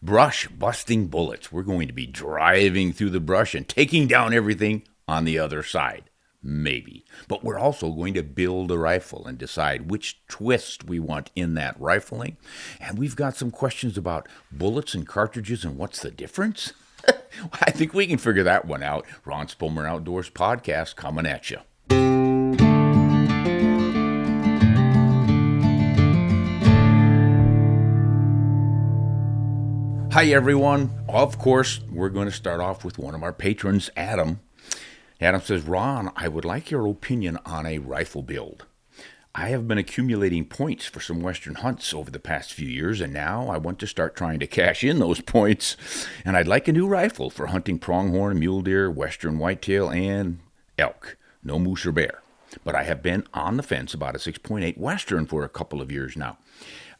Brush busting bullets. We're going to be driving through the brush and taking down everything on the other side. Maybe. But we're also going to build a rifle and decide which twist we want in that rifling. And we've got some questions about bullets and cartridges and what's the difference. I think we can figure that one out. Ron Spomer Outdoors Podcast coming at you. Hi, everyone. Of course, we're going to start off with one of our patrons, Adam. Adam says, Ron, I would like your opinion on a rifle build. I have been accumulating points for some Western hunts over the past few years, and now I want to start trying to cash in those points. And I'd like a new rifle for hunting pronghorn, mule deer, Western whitetail, and elk. No moose or bear. But I have been on the fence about a 6.8 Western for a couple of years now.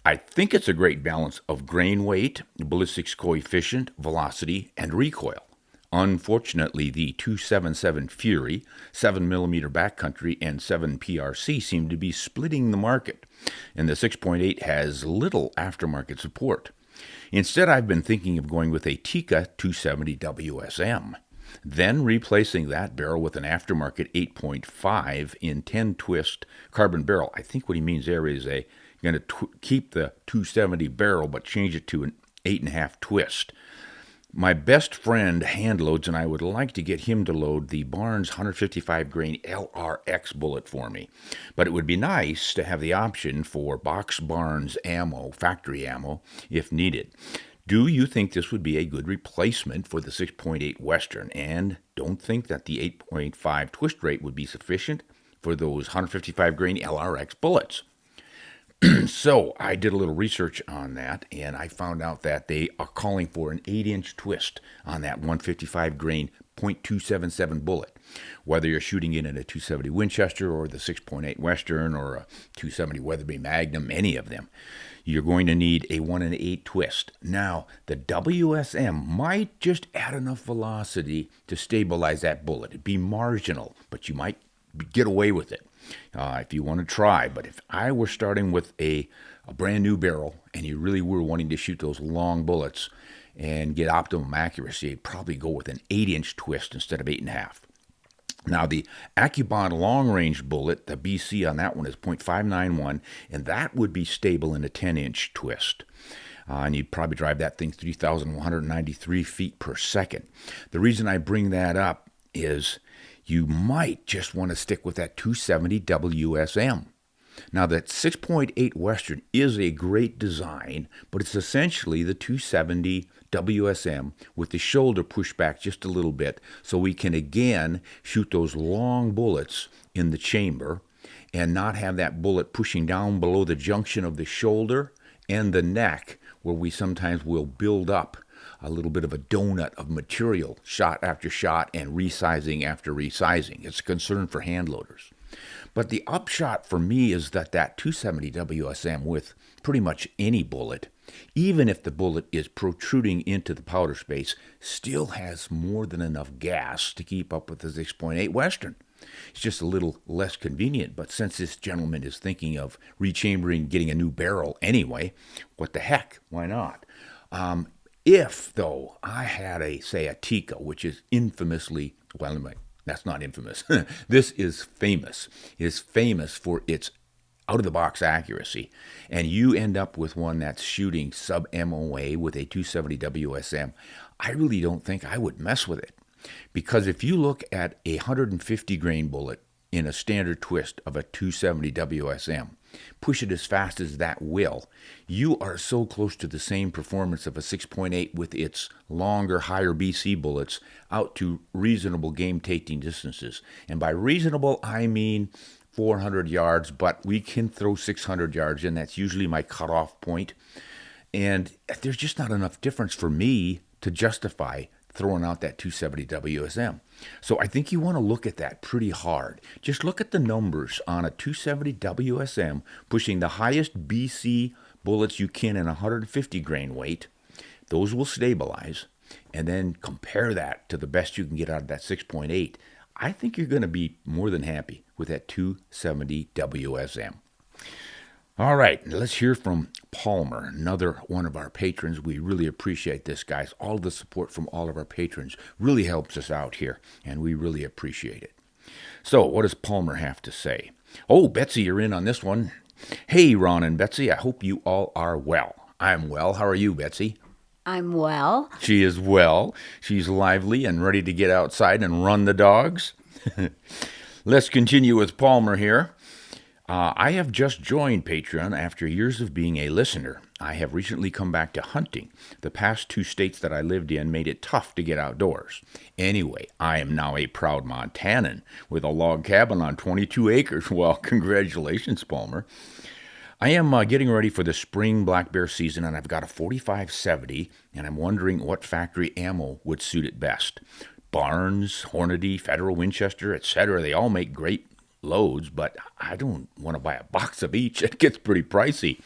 I think it's a great balance of grain weight, ballistics coefficient, velocity, and recoil. Unfortunately, the 277 Fury, 7mm backcountry, and 7 PRC seem to be splitting the market, and the 6.8 has little aftermarket support. Instead, I've been thinking of going with a Tikka 270 WSM, then replacing that barrel with an aftermarket 8.5 in 10 twist carbon barrel. I think what he means there is you're going to keep the 270 barrel but change it to an 8.5 twist. My best friend hand loads, and I would like to get him to load the Barnes 155 grain LRX bullet for me. But it would be nice to have the option for box Barnes ammo, factory ammo, if needed. Do you think this would be a good replacement for the 6.8 Western? And don't think that the 8.5 twist rate would be sufficient for those 155 grain LRX bullets. So I did a little research on that, and I found out that they are calling for an 8-inch twist on that 155 grain .277 bullet. Whether you're shooting it in a 270 Winchester or the 6.8 Western or a 270 Weatherby Magnum, any of them, you're going to need a 1 1/8 twist. Now, the WSM might just add enough velocity to stabilize that bullet. It'd be marginal, but you might get away with it. If you want to try. But if I were starting with a brand new barrel and you really were wanting to shoot those long bullets and get optimum accuracy, I'd probably go with an 8-inch twist instead of 8.5. Now, the AccuBond long-range bullet, the BC on that one is .591, and that would be stable in a 10-inch twist. And you'd probably drive that thing 3,193 feet per second. The reason I bring that up is you might just want to stick with that 270 WSM. Now, that 6.8 Western is a great design, but it's essentially the 270 WSM with the shoulder pushed back just a little bit so we can again shoot those long bullets in the chamber and not have that bullet pushing down below the junction of the shoulder and the neck, where we sometimes will build up a little bit of a donut of material, shot after shot and resizing after resizing. It's a concern for hand loaders. But the upshot for me is that 270 WSM with pretty much any bullet, even if the bullet is protruding into the powder space, still has more than enough gas to keep up with the 6.8 Western. It's just a little less convenient, but since this gentleman is thinking of rechambering, getting a new barrel anyway, what the heck, why not? If, though, I had a Tikka, which is infamously, that's not infamous. This is famous. It is famous for its out-of-the-box accuracy. And you end up with one that's shooting sub-MOA with a 270 WSM, I really don't think I would mess with it. Because if you look at a 150 grain bullet in a standard twist of a 270 WSM, push it as fast as that will, you are so close to the same performance of a 6.8 with its longer, higher BC bullets out to reasonable game-taking distances. And by reasonable, I mean 400 yards, but we can throw 600 yards in. That's usually my cutoff point. And there's just not enough difference for me to justify throwing out that 270 WSM. So I think you want to look at that pretty hard. Just look at the numbers on a 270 WSM pushing the highest BC bullets you can in 150 grain weight. Those will stabilize. And then compare that to the best you can get out of that 6.8. I think you're going to be more than happy with that 270 WSM. All right, let's hear from Palmer, another one of our patrons. We really appreciate this, guys. All the support from all of our patrons really helps us out here, and we really appreciate it. So, what does Palmer have to say? Oh, Betsy, you're in on this one. Hey, Ron and Betsy, I hope you all are well. I'm well. How are you, Betsy? I'm well. She is well. She's lively and ready to get outside and run the dogs. Let's continue with Palmer here. I have just joined Patreon after years of being a listener. I have recently come back to hunting. The past 2 states that I lived in made it tough to get outdoors. Anyway, I am now a proud Montanan with a log cabin on 22 acres. Well, congratulations, Palmer. I am getting ready for the spring black bear season, and I've got a 45-70, and I'm wondering what factory ammo would suit it best. Barnes, Hornady, Federal Winchester, etc., they all make great loads, but I don't want to buy a box of each. It gets pretty pricey.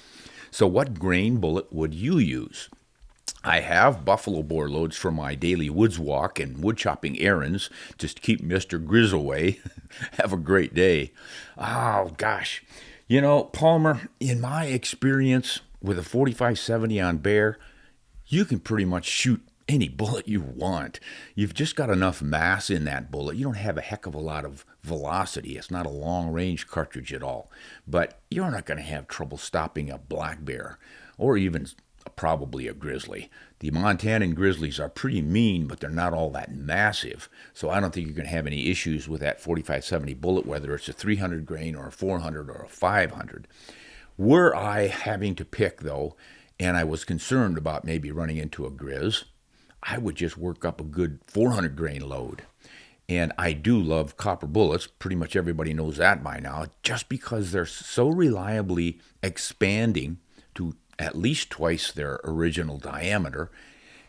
So what grain bullet would you use? I have buffalo bore loads for my daily woods walk and wood chopping errands just to keep Mr. Grizz away. Have a great day. Oh, gosh. You know, Palmer, in my experience with a 45-70 on bear, you can pretty much shoot any bullet you want. You've just got enough mass in that bullet. You don't have a heck of a lot of velocity. It's not a long-range cartridge at all. But you're not going to have trouble stopping a black bear or even probably a grizzly. The Montanan grizzlies are pretty mean, but they're not all that massive. So I don't think you're going to have any issues with that 45-70 bullet, whether it's a 300 grain or a 400 or a 500. Were I having to pick, though, and I was concerned about maybe running into a grizz, I would just work up a good 400 grain load. And I do love copper bullets. Pretty much everybody knows that by now, just because they're so reliably expanding to at least twice their original diameter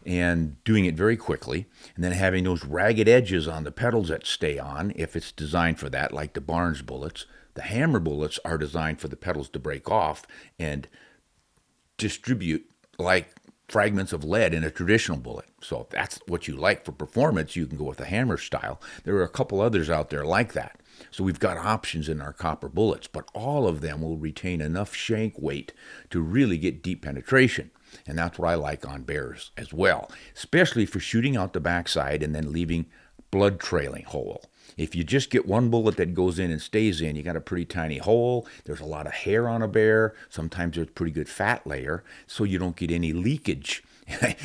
and doing it very quickly. And then having those ragged edges on the petals that stay on, if it's designed for that, like the Barnes bullets. The hammer bullets are designed for the petals to break off and distribute like fragments of lead in a traditional bullet. So if that's what you like for performance, you can go with a hammer style. There are a couple others out there like that. So we've got options in our copper bullets, but all of them will retain enough shank weight to really get deep penetration. And that's what I like on bears as well, especially for shooting out the backside and then leaving blood trailing hole. If you just get one bullet that goes in and stays in, you got a pretty tiny hole. There's a lot of hair on a bear. Sometimes there's a pretty good fat layer, so you don't get any leakage.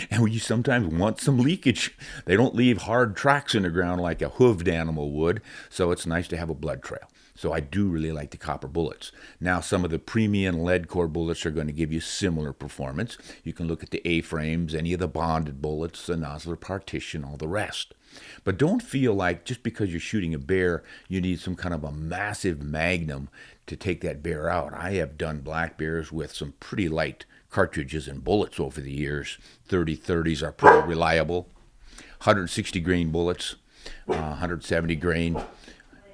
And you sometimes want some leakage. They don't leave hard tracks in the ground like a hooved animal would, so it's nice to have a blood trail. So I do really like the copper bullets. Now, some of the premium lead core bullets are going to give you similar performance. You can look at the A-frames, any of the bonded bullets, the nozzler partition, all the rest. But don't feel like just because you're shooting a bear, you need some kind of a massive magnum to take that bear out. I have done black bears with some pretty light cartridges and bullets over the years. 30-30s are pretty reliable. 160 grain bullets, 170 grain.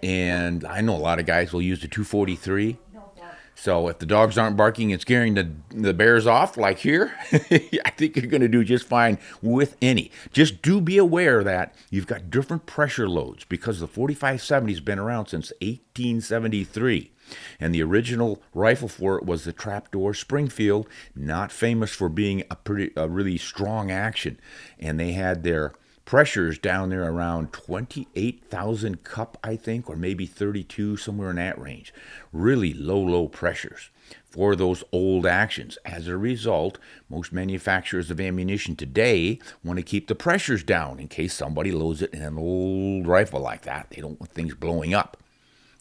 And I know a lot of guys will use the 243. So if the dogs aren't barking and scaring the bears off, like here, I think you're going to do just fine with any. Just do be aware that you've got different pressure loads because the 45-70 has been around since 1873. And the original rifle for it was the trapdoor Springfield, not famous for being a really strong action. And they had their pressures down there around 28,000 cup, I think, or maybe 32, somewhere in that range. Really low pressures for those old actions. As a result, most manufacturers of ammunition today want to keep the pressures down in case somebody loads it in an old rifle like that. They don't want things blowing up.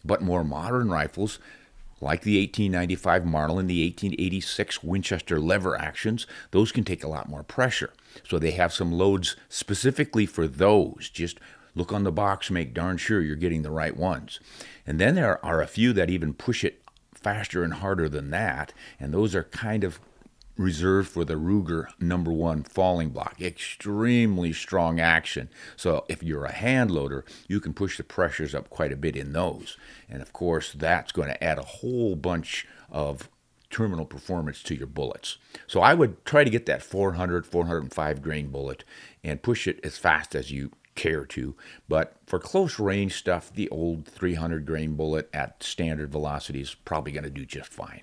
But more modern rifles, like the 1895 Marlin, the 1886 Winchester lever actions, those can take a lot more pressure. So they have some loads specifically for those. Just look on the box, make darn sure you're getting the right ones. And then there are a few that even push it faster and harder than that, and those are kind of reserved for the Ruger number 1 falling block. Extremely strong action. So if you're a hand loader, you can push the pressures up quite a bit in those. And of course, that's going to add a whole bunch of terminal performance to your bullets. So I would try to get that 400, 405 grain bullet and push it as fast as you care to. But for close range stuff, the old 300 grain bullet at standard velocity is probably going to do just fine.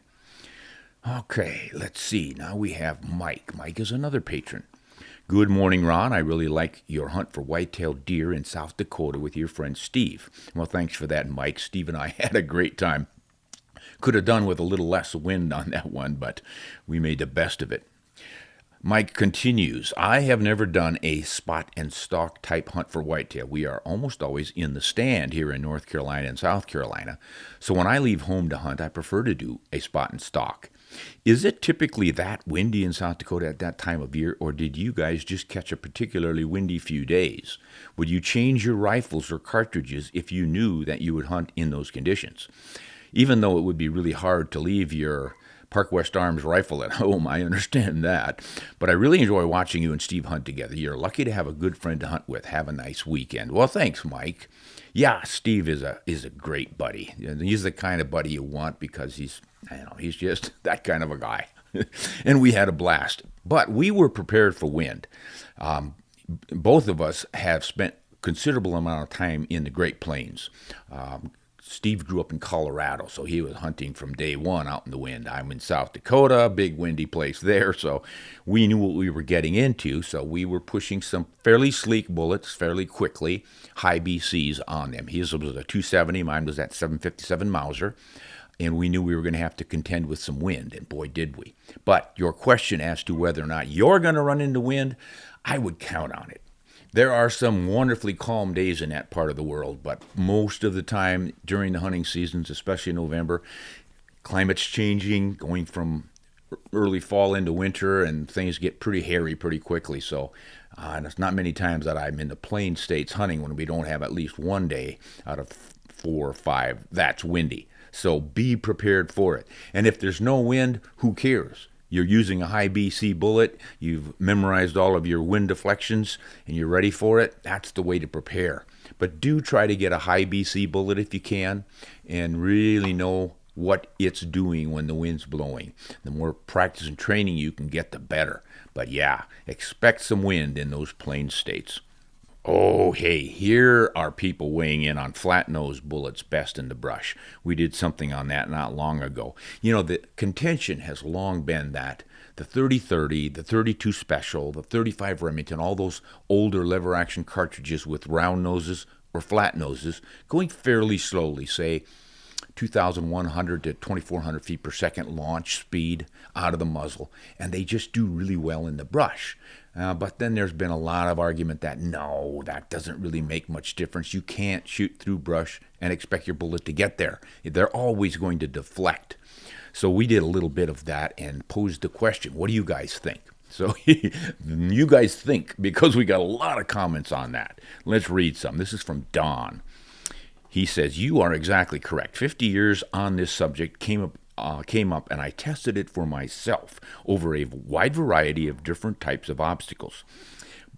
Okay, let's see. Now we have Mike. Mike is another patron. Good morning, Ron. I really like your hunt for whitetail deer in South Dakota with your friend Steve. Well, thanks for that, Mike. Steve and I had a great time. Could have done with a little less wind on that one, but we made the best of it. Mike continues, I have never done a spot and stalk type hunt for whitetail. We are almost always in the stand here in North Carolina and South Carolina. So when I leave home to hunt, I prefer to do a spot and stalk. Is it typically that windy in South Dakota at that time of year, or did you guys just catch a particularly windy few days? Would you change your rifles or cartridges if you knew that you would hunt in those conditions? Even though it would be really hard to leave your Park West Arms rifle at home, I understand that. But I really enjoy watching you and Steve hunt together. You're lucky to have a good friend to hunt with. Have a nice weekend. Well, thanks, Mike. Yeah, Steve is a great buddy. He's the kind of buddy you want because he's just that kind of a guy. And we had a blast. But we were prepared for wind. Both of us have spent considerable amount of time in the Great Plains. Steve grew up in Colorado, so he was hunting from day one out in the wind. I'm in South Dakota, big windy place there, so we knew what we were getting into, so we were pushing some fairly sleek bullets fairly quickly, high BCs on them. His was a 270, mine was that 757 Mauser, and we knew we were going to have to contend with some wind, and boy, did we. But your question as to whether or not you're going to run into wind, I would count on it. There are some wonderfully calm days in that part of the world, but most of the time during the hunting seasons, especially in November, climate's changing, going from early fall into winter, and things get pretty hairy pretty quickly. So it's not many times that I'm in the plain states hunting when we don't have at least one day out of 4 or 5 that's windy. So be prepared for it. And if there's no wind, who cares? You're using a high BC bullet, you've memorized all of your wind deflections, and you're ready for it. That's the way to prepare. But do try to get a high BC bullet if you can, and really know what it's doing when the wind's blowing. The more practice and training you can get, the better. But yeah, expect some wind in those plain states. Oh, hey, here are people weighing in on flat-nose bullets best in the brush. We did something on that not long ago. The contention has long been that the 30-30, the 32 Special, the 35 Remington, all those older lever-action cartridges with round noses or flat noses, going fairly slowly, say 2,100 to 2,400 feet per second launch speed out of the muzzle, and they just do really well in the brush. But then there's been a lot of argument that no, that doesn't really make much difference. You can't shoot through brush and expect your bullet to get there. They're always going to deflect. So we did a little bit of that and posed the question, what do you guys think? So you guys think, because we got a lot of comments on that. Let's read some. This is from Don. He says, you are exactly correct. 50 years on this subject came up, and I tested it for myself over a wide variety of different types of obstacles.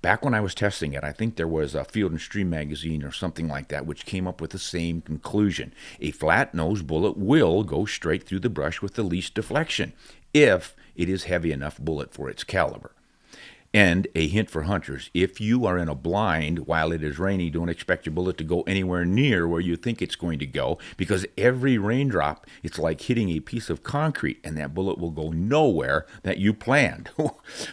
Back when I was testing it, I think there was a Field and Stream magazine or something like that which came up with the same conclusion. A flat-nosed bullet will go straight through the brush with the least deflection if it is heavy enough bullet for its caliber. And a hint for hunters, if you are in a blind while it is raining, don't expect your bullet to go anywhere near where you think it's going to go, because every raindrop, it's like hitting a piece of concrete, and that bullet will go nowhere that you planned.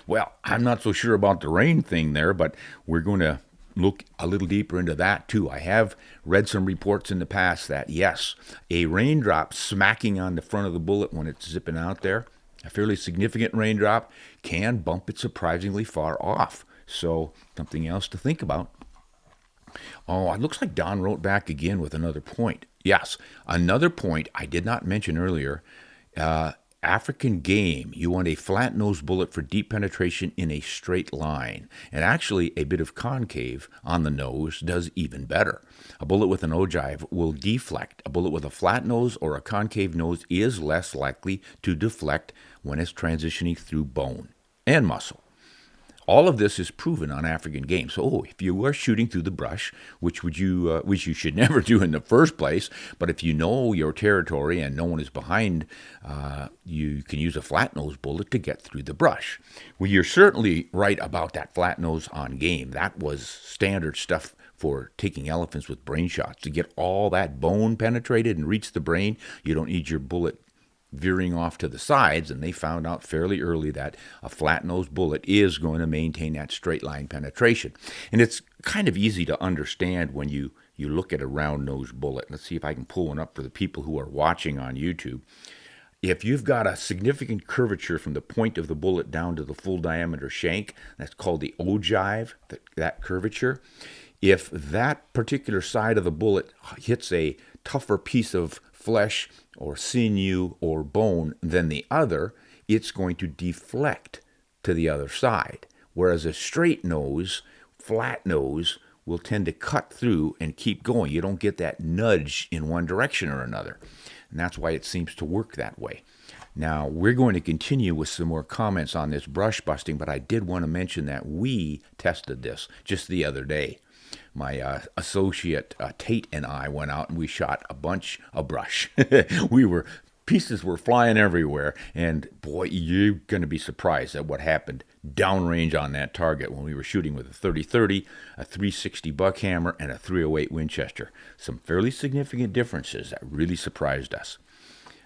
Well, I'm not so sure about the rain thing there, but we're going to look a little deeper into that too. I have read some reports in the past that, yes, a raindrop smacking on the front of the bullet when it's zipping out there, a fairly significant raindrop, can bump it surprisingly far off. So something else to think about. Oh, it looks like Don wrote back again with another point. Yes, another point I did not mention earlier. African game, you want a flat-nosed bullet for deep penetration in a straight line. And actually, a bit of concave on the nose does even better. A bullet with an ogive will deflect. A bullet with a flat nose or a concave nose is less likely to deflect when it's transitioning through bone and muscle. All of this is proven on African game. So, if you are shooting through the brush, which you should never do in the first place, but if you know your territory and no one is behind, you can use a flat nose bullet to get through the brush. Well, you're certainly right about that flat nose on game. That was standard stuff for taking elephants with brain shots. To get all that bone penetrated and reach the brain, you don't need your bullet veering off to the sides, and they found out fairly early that a flat-nosed bullet is going to maintain that straight line penetration. And it's kind of easy to understand when you look at a round-nosed bullet. Let's see if I can pull one up for the people who are watching on YouTube. If you've got a significant curvature from the point of the bullet down to the full diameter shank, that's called the ogive, that curvature. If that particular side of the bullet hits a tougher piece of flesh or sinew or bone than the other, it's going to deflect to the other side. Whereas a straight nose, flat nose, will tend to cut through and keep going. You don't get that nudge in one direction or another. And that's why it seems to work that way. Now, we're going to continue with some more comments on this brush busting, but I did want to mention that we tested this just the other day. My associate Tate and I went out and we shot a bunch of brush. Pieces were flying everywhere, and boy, you're going to be surprised at what happened downrange on that target when we were shooting with a 30-30, a 360 buckhammer, and a 308 Winchester. Some fairly significant differences that really surprised us.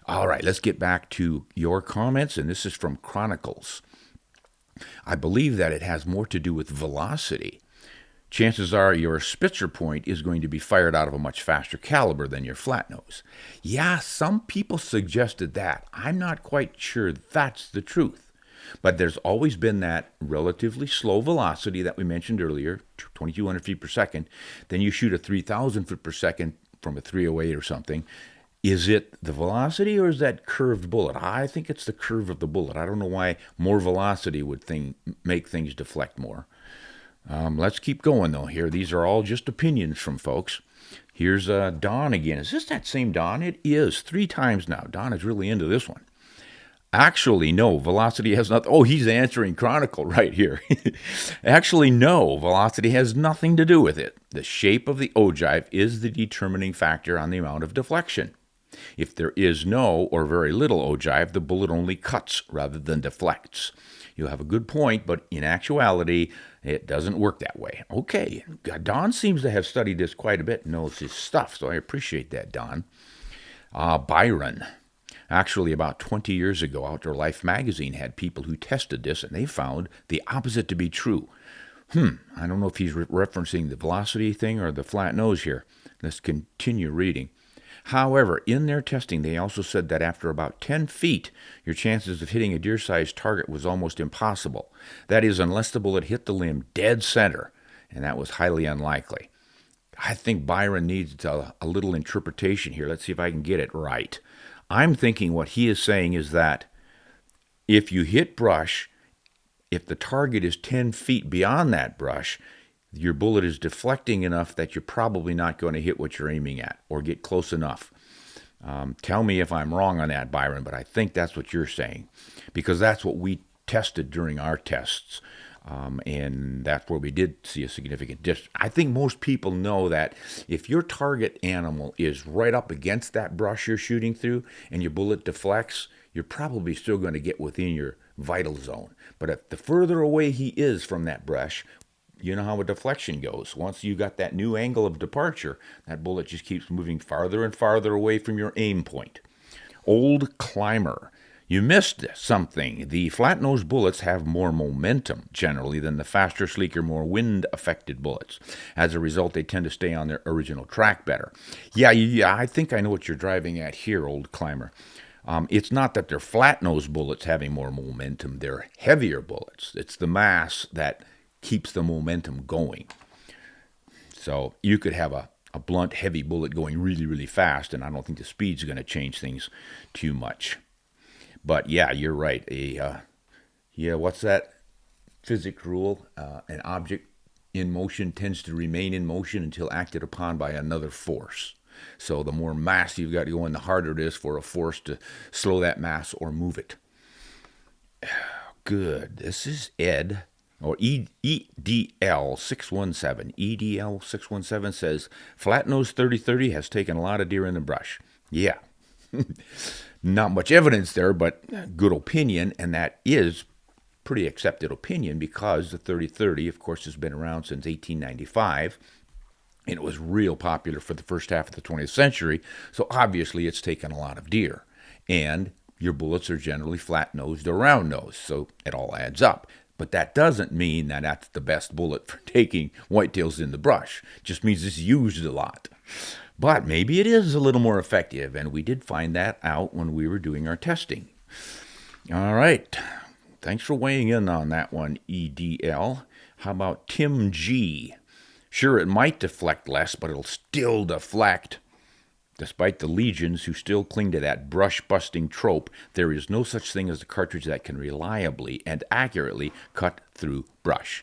All right, let's get back to your comments, and this is from Chronicles. I believe that it has more to do with velocity. Chances are your Spitzer point is going to be fired out of a much faster caliber than your flat nose. Yeah, some people suggested that. I'm not quite sure that's the truth. But there's always been that relatively slow velocity that we mentioned earlier, 2,200 feet per second. Then you shoot a 3,000 foot per second from a 308 or something. Is it the velocity or is that curved bullet? I think it's the curve of the bullet. I don't know why more velocity would make things deflect more. Let's keep going, though, here. These are all just opinions from folks. Here's Don again. Is this that same Don? It is. 3 times now. Don is really into this one. Actually, no. Velocity has nothing. Oh, he's answering Chronicle right here. Actually, no. Velocity has nothing to do with it. The shape of the ogive is the determining factor on the amount of deflection. If there is no or very little ogive, the bullet only cuts rather than deflects. You have a good point, but in actuality, it doesn't work that way. Okay, Don seems to have studied this quite a bit and knows his stuff, so I appreciate that, Don. Byron. Actually, about 20 years ago, Outdoor Life magazine had people who tested this, and they found the opposite to be true. I don't know if he's referencing the velocity thing or the flat nose here. Let's continue reading. However, in their testing, they also said that after about 10 feet, your chances of hitting a deer-sized target was almost impossible. That is, unless the bullet hit the limb dead center, and that was highly unlikely. I think Byron needs a little interpretation here. Let's see if I can get it right. I'm thinking what he is saying is that if you hit brush, if the target is 10 feet beyond that brush, your bullet is deflecting enough that you're probably not going to hit what you're aiming at or get close enough. Tell me if I'm wrong on that, Byron, but I think that's what you're saying because that's what we tested during our tests, and that's where we did see a significant difference. I think most people know that if your target animal is right up against that brush you're shooting through and your bullet deflects, you're probably still going to get within your vital zone. But if the further away he is from that brush, you know how a deflection goes. Once you got that new angle of departure, that bullet just keeps moving farther and farther away from your aim point. Old Climber. You missed something. The flat-nosed bullets have more momentum, generally, than the faster, sleeker, more wind-affected bullets. As a result, they tend to stay on their original track better. Yeah, I think I know what you're driving at here, Old Climber. It's not that they're flat-nosed bullets having more momentum. They're heavier bullets. It's the mass that keeps the momentum going. So you could have a blunt, heavy bullet going really, really fast, and I don't think the speed's going to change things too much. But yeah, you're right. What's that physics rule? An object in motion tends to remain in motion until acted upon by another force. So the more mass you've got going, the harder it is for a force to slow that mass or move it. Good. This is Ed. Or EDL617. EDL617 says, flat-nosed 30-30 has taken a lot of deer in the brush. Yeah. Not much evidence there, but good opinion, and that is pretty accepted opinion because the 30-30, of course, has been around since 1895, and it was real popular for the first half of the 20th century, so obviously it's taken a lot of deer. And your bullets are generally flat-nosed or round-nosed, so it all adds up. But that doesn't mean that that's the best bullet for taking whitetails in the brush. It just means it's used a lot. But maybe it is a little more effective, and we did find that out when we were doing our testing. All right. Thanks for weighing in on that one, EDL. How about Tim G? Sure, it might deflect less, but it'll still deflect. Despite the legions who still cling to that brush-busting trope, there is no such thing as a cartridge that can reliably and accurately cut through brush.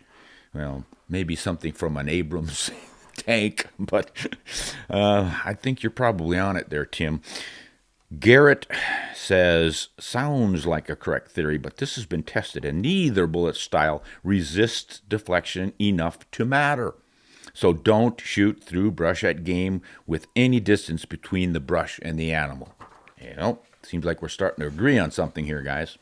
Well, maybe something from an Abrams tank, but I think you're probably on it there, Tim. Garrett says, sounds like a correct theory, but this has been tested, and neither bullet style resists deflection enough to matter. So don't shoot through brush at game with any distance between the brush and the animal. Seems like we're starting to agree on something here, guys.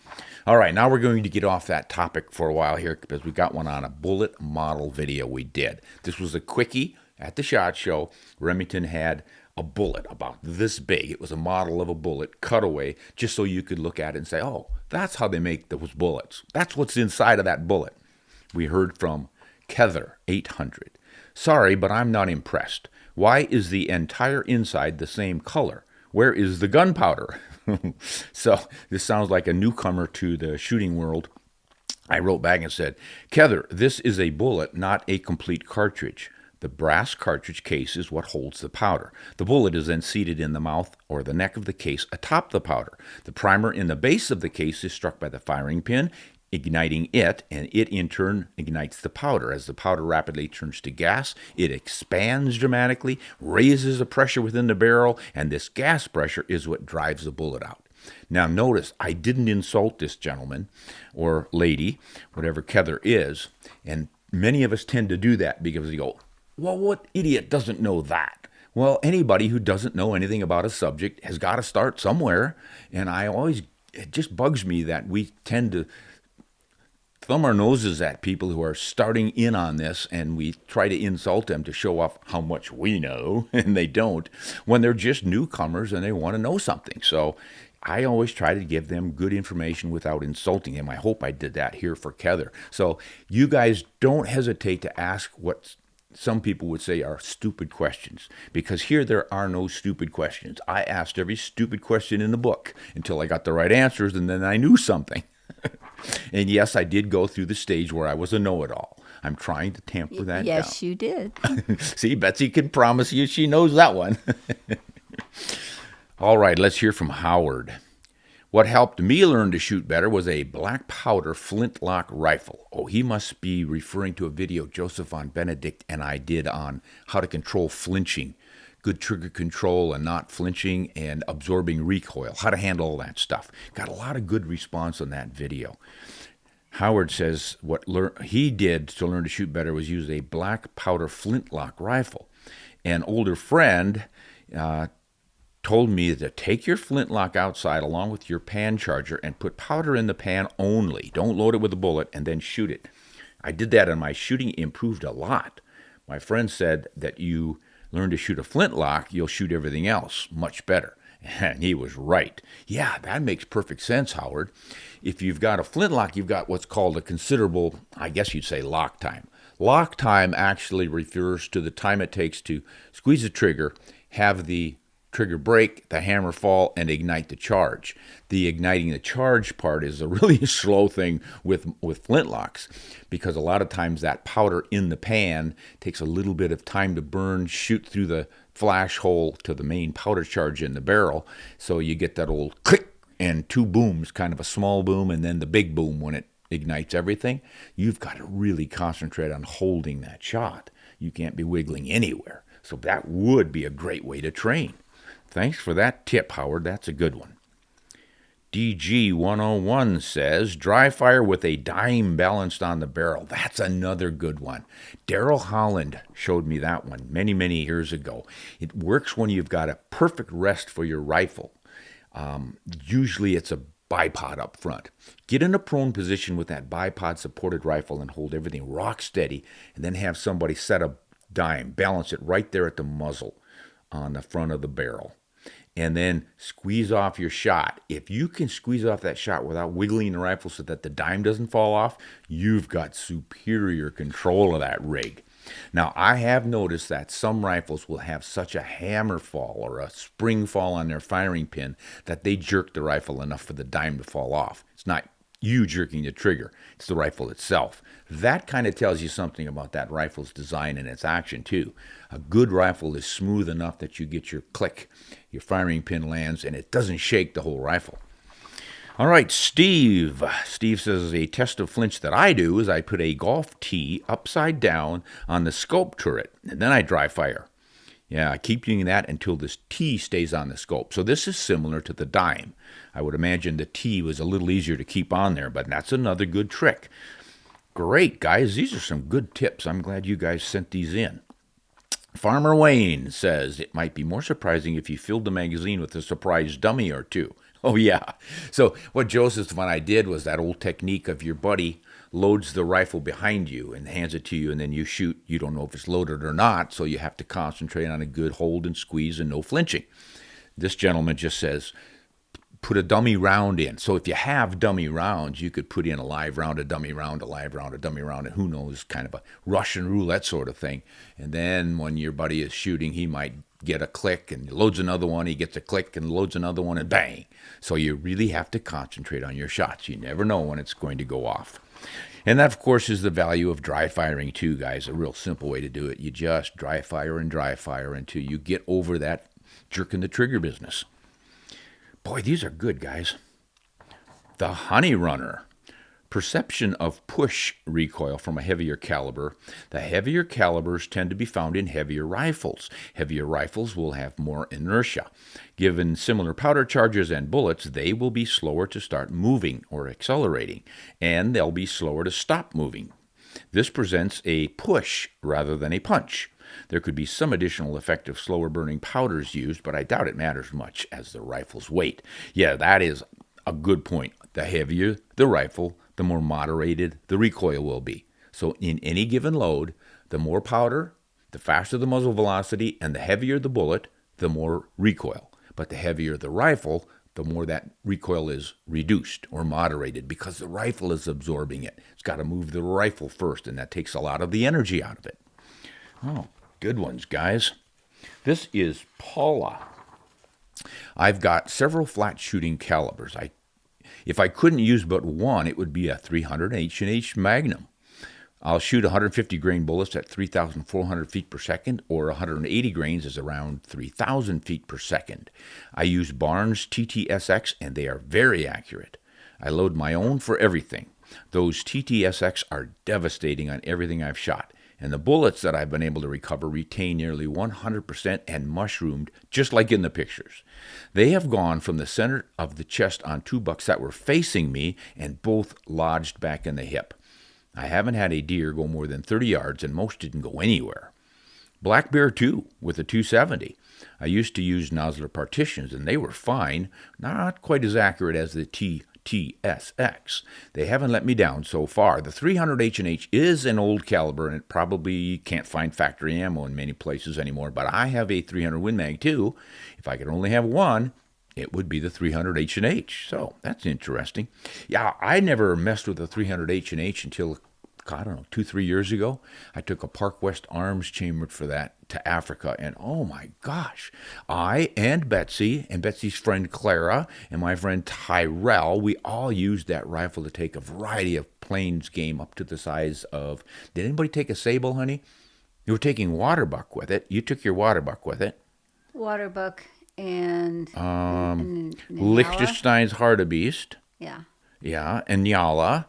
All right, now we're going to get off that topic for a while here because we got one on a bullet model video we did. This was a quickie at the SHOT Show. Remington had a bullet about this big. It was a model of a bullet, cutaway, just so you could look at it and say, oh, that's how they make those bullets. That's what's inside of that bullet. We heard from Kether 800. Sorry, but I'm not impressed. Why is the entire inside the same color? Where is the gunpowder? So this sounds like a newcomer to the shooting world. I wrote back and said, Kether, this is a bullet, not a complete cartridge. The brass cartridge case is what holds the powder. The bullet is then seated in the mouth or the neck of the case atop the powder. The primer in the base of the case is struck by the firing pin, igniting it, and it in turn ignites the powder. As the powder rapidly turns to gas, it expands dramatically, raises the pressure within the barrel, and this gas pressure is what drives the bullet out. Now notice, I didn't insult this gentleman or lady, whatever Kether is, and many of us tend to do that because we go, well, what idiot doesn't know that? Well, anybody who doesn't know anything about a subject has got to start somewhere, and it just bugs me that we tend to thumb our noses at people who are starting in on this, and we try to insult them to show off how much we know, and they don't, when they're just newcomers and they want to know something. So I always try to give them good information without insulting them. I hope I did that here for Kether. So you guys don't hesitate to ask what some people would say are stupid questions, because here there are no stupid questions. I asked every stupid question in the book until I got the right answers, and then I knew something. And yes, I did go through the stage where I was a know-it-all. I'm trying to tamper that down. Yes, you did. See, Betsy can promise you she knows that one. All right, let's hear from Howard. What helped me learn to shoot better was a black powder flintlock rifle. Oh, he must be referring to a video Joseph Von Benedict and I did on how to control flinching. Good trigger control and not flinching and absorbing recoil, how to handle all that stuff. Got a lot of good response on that video. Howard says what he did to learn to shoot better was use a black powder flintlock rifle. An older friend told me to take your flintlock outside along with your pan charger and put powder in the pan only. Don't load it with a bullet and then shoot it. I did that and my shooting improved a lot. My friend said that you learn to shoot a flintlock, you'll shoot everything else much better. And he was right. Yeah, that makes perfect sense, Howard. If you've got a flintlock, you've got what's called a considerable, I guess you'd say, lock time. Lock time actually refers to the time it takes to squeeze the trigger, have the trigger break, the hammer fall, and ignite the charge. The igniting the charge part is a really slow thing with flintlocks, because a lot of times that powder in the pan takes a little bit of time to burn, shoot through the flash hole to the main powder charge in the barrel. So you get that old click and two booms, kind of a small boom and then the big boom when it ignites everything. You've got to really concentrate on holding that shot. You can't be wiggling anywhere. So that would be a great way to train. Thanks for that tip, Howard. That's a good one. DG101 says, dry fire with a dime balanced on the barrel. That's another good one. Daryl Holland showed me that one many, many years ago. It works when you've got a perfect rest for your rifle. Usually it's a bipod up front. Get in a prone position with that bipod-supported rifle and hold everything rock steady, and then have somebody set a dime, balance it right there at the muzzle on the front of the barrel. and then squeeze off your shot. If you can squeeze off that shot without wiggling the rifle so that the dime doesn't fall off, you've got superior control of that rig. Now, I have noticed that some rifles will have such a hammer fall or a spring fall on their firing pin that they jerk the rifle enough for the dime to fall off. It's not you jerking the trigger, it's the rifle itself. That kind of tells you something about that rifle's design and its action, too. A good rifle is smooth enough that you get your click, your firing pin lands, and it doesn't shake the whole rifle. All right, Steve. Steve says a test of flinch that I do is I put a golf tee upside down on the scope turret, and then I dry fire. Yeah, I keep doing that until this tee stays on the scope. So this is similar to the dime. I would imagine the tee was a little easier to keep on there, but that's another good trick. Great, guys. These are some good tips. I'm glad you guys sent these in. Farmer Wayne says it might be more surprising if you filled the magazine with a surprise dummy or two. Oh, yeah. So what Joseph and I did was that old technique of your buddy loads the rifle behind you and hands it to you, and then you shoot. You don't know if it's loaded or not, so you have to concentrate on a good hold and squeeze and no flinching. This gentleman just says, put a dummy round in. So if you have dummy rounds, you could put in a live round, a dummy round, a live round, a dummy round, and who knows, kind of a Russian roulette sort of thing. And then when your buddy is shooting, he might get a click and loads another one, he gets a click and loads another one, and bang. So you really have to concentrate on your shots. You never know when it's going to go off. And that, of course, is the value of dry firing too, guys. A real simple way to do it. You just dry fire until you get over that jerking the trigger business. Boy, these are good, guys. The Honey Runner. Perception of push recoil from a heavier caliber. The heavier calibers tend to be found in heavier rifles. Heavier rifles will have more inertia. Given similar powder charges and bullets, they will be slower to start moving or accelerating, and they'll be slower to stop moving. This presents a push rather than a punch. There could be some additional effective slower burning powders used, but I doubt it matters much as the rifle's weight. Yeah, that is a good point. The heavier the rifle, the more moderated the recoil will be. So in any given load, the more powder, the faster the muzzle velocity, and the heavier the bullet, the more recoil. But the heavier the rifle, the more that recoil is reduced or moderated because the rifle is absorbing it. It's got to move the rifle first, and that takes a lot of the energy out of it. Oh, good ones, guys. This is Paula. I've got several flat shooting calibers. If I couldn't use but one, it would be a 300 H&H Magnum. I'll shoot 150 grain bullets at 3,400 feet per second, or 180 grains is around 3,000 feet per second. I use Barnes TTSX, and they are very accurate. I load my own for everything. Those TTSX are devastating on everything I've shot, and the bullets that I've been able to recover retain nearly 100% and mushroomed, just like in the pictures. They have gone from the center of the chest on two bucks that were facing me, and both lodged back in the hip. I haven't had a deer go more than 30 yards, and most didn't go anywhere. Black bear, too, with a 270. I used to use Nosler partitions, and they were fine, not quite as accurate as the TSX. They haven't let me down so far. The 300 H&H is an old caliber, and it probably can't find factory ammo in many places anymore, but I have a 300 Win Mag, too. If I could only have one, it would be the 300 H&H. So that's interesting. Yeah, I never messed with the 300 H&H until, I don't know, 2-3 years ago. I took a Park West Arms chambered for that to Africa, and oh my gosh, I and Betsy and Betsy's friend Clara and my friend Tyrell, we all used that rifle to take a variety of plains game up to the size of, did anybody take a sable, honey? You were taking water buck with it. You took your water buck with it. Water buck and Liechtenstein's hartebeest. Yeah. Yeah, and Nyala.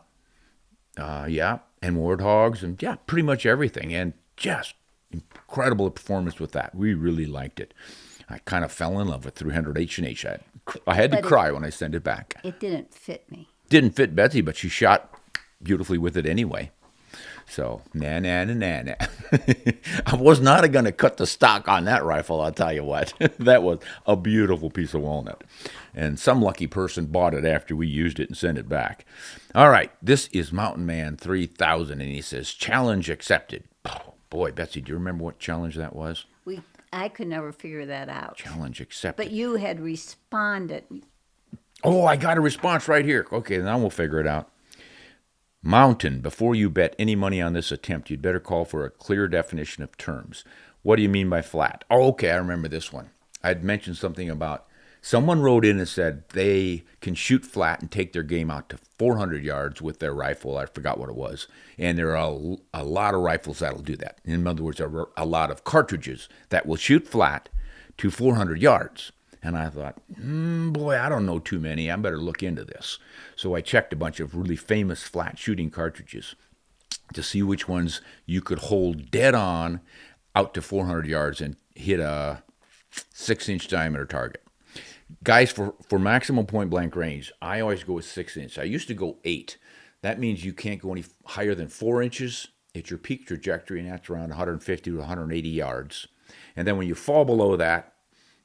Yeah, and warthogs, and yeah, pretty much everything. And just incredible performance with that. We really liked it. I kind of fell in love with 300 H&H. I had to cry when I sent it back. It didn't fit me. Didn't fit Betsy, but she shot beautifully with it anyway. So, na. I was not going to cut the stock on that rifle, I'll tell you what. That was a beautiful piece of walnut. And some lucky person bought it after we used it and sent it back. All right, this is Mountain Man 3000, and he says, challenge accepted. Oh, boy, Betsy, do you remember what challenge that was? I could never figure that out. Challenge accepted. But you had responded. Oh, I got a response right here. Okay, now we'll figure it out. Mountain, before you bet any money on this attempt, you'd better call for a clear definition of terms. What do you mean by flat? Oh, okay, I remember this one. I'd mentioned something about someone wrote in and said they can shoot flat and take their game out to 400 yards with their rifle. I forgot what it was. And there are a lot of rifles that'll do that. In other words, there are a lot of cartridges that will shoot flat to 400 yards. And I thought, boy, I don't know too many. I better look into this. So I checked a bunch of really famous flat shooting cartridges to see which ones you could hold dead on out to 400 yards and hit a 6-inch diameter target. Guys, for maximum point blank range, I always go with 6 inch. I used to go 8. That means you can't go any higher than 4 inches at your peak trajectory, and that's around 150 to 180 yards. And then when you fall below that,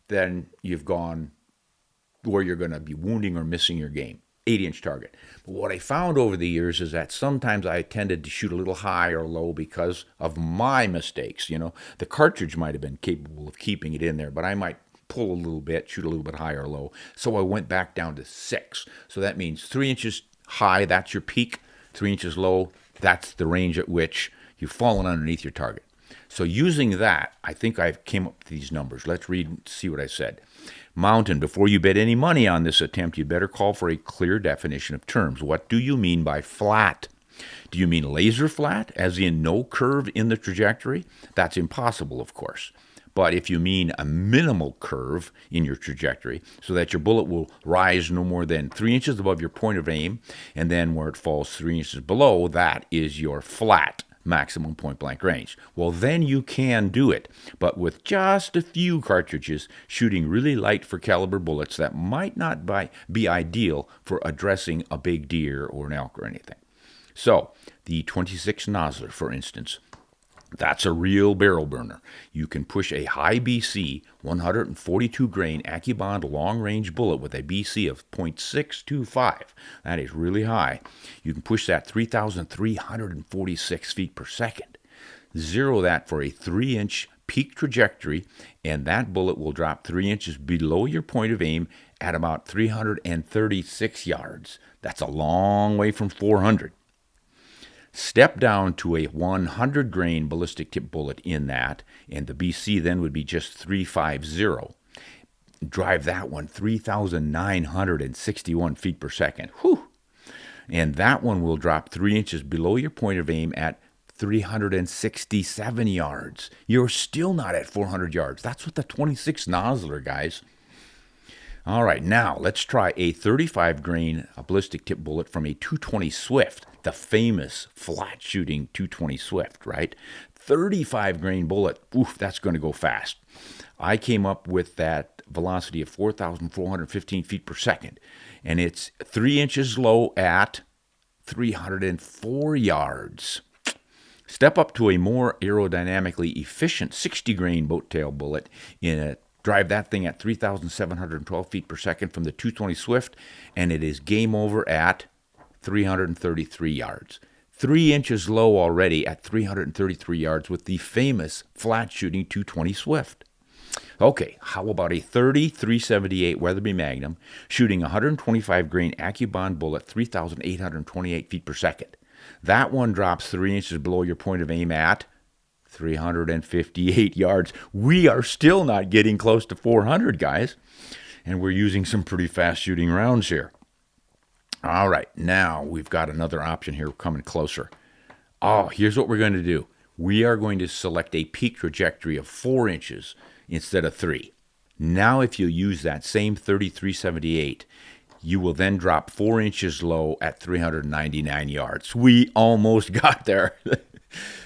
then you've gone where you're going to be wounding or missing your game. 8-inch target. But what I found over the years is that sometimes I tended to shoot a little high or low because of my mistakes. You know, the cartridge might have been capable of keeping it in there, but I might pull a little bit, shoot a little bit high or low. So I went back down to 6. So that means 3 inches high, that's your peak. 3 inches low, that's the range at which you've fallen underneath your target. So using that, I think I came up with these numbers. Let's read and see what I said. Mountain, before you bet any money on this attempt, you'd better call for a clear definition of terms. What do you mean by flat? Do you mean laser flat, as in no curve in the trajectory? That's impossible, of course. But if you mean a minimal curve in your trajectory, so that your bullet will rise no more than 3 inches above your point of aim, and then where it falls 3 inches below, that is your flat maximum point blank range. Well, then you can do it, but with just a few cartridges, shooting really light for caliber bullets that might not be ideal for addressing a big deer or an elk or anything. So, the 26 Nosler, for instance, that's a real barrel burner. You can push a high BC 142 grain AccuBond long-range bullet with a BC of .625. That is really high. You can push that 3,346 feet per second. Zero that for a 3-inch peak trajectory, and that bullet will drop 3 inches below your point of aim at about 336 yards. That's a long way from 400. Step down to a 100 grain ballistic tip bullet in that, and the BC then would be just 350. Drive that one 3,961 feet per second. Whew! And that one will drop 3 inches below your point of aim at 367 yards. You're still not at 400 yards. That's with the 26 Nosler, guys. All right, now let's try a 35 grain ballistic tip bullet from a 220 Swift, the famous flat shooting 220 Swift, right? 35 grain bullet, oof, that's going to go fast. I came up with that velocity of 4,415 feet per second, and it's 3 inches low at 304 yards. Step up to a more aerodynamically efficient 60 grain boat tail bullet in a drive that thing at 3,712 feet per second from the 220 Swift, and it is game over at 333 yards. 3 inches low already at 333 yards with the famous flat shooting 220 Swift. Okay, how about a 378 Weatherby Magnum shooting 125 grain AccuBond bullet 3,828 feet per second? That one drops 3 inches below your point of aim at 358 yards. We are still not getting close to 400, guys. And we're using some pretty fast shooting rounds here. All right, now we've got another option here coming closer. Oh, here's what we're going to do. We are going to select a peak trajectory of 4 inches instead of 3. Now if you use that same 378, you will then drop 4 inches low at 399 yards. We almost got there.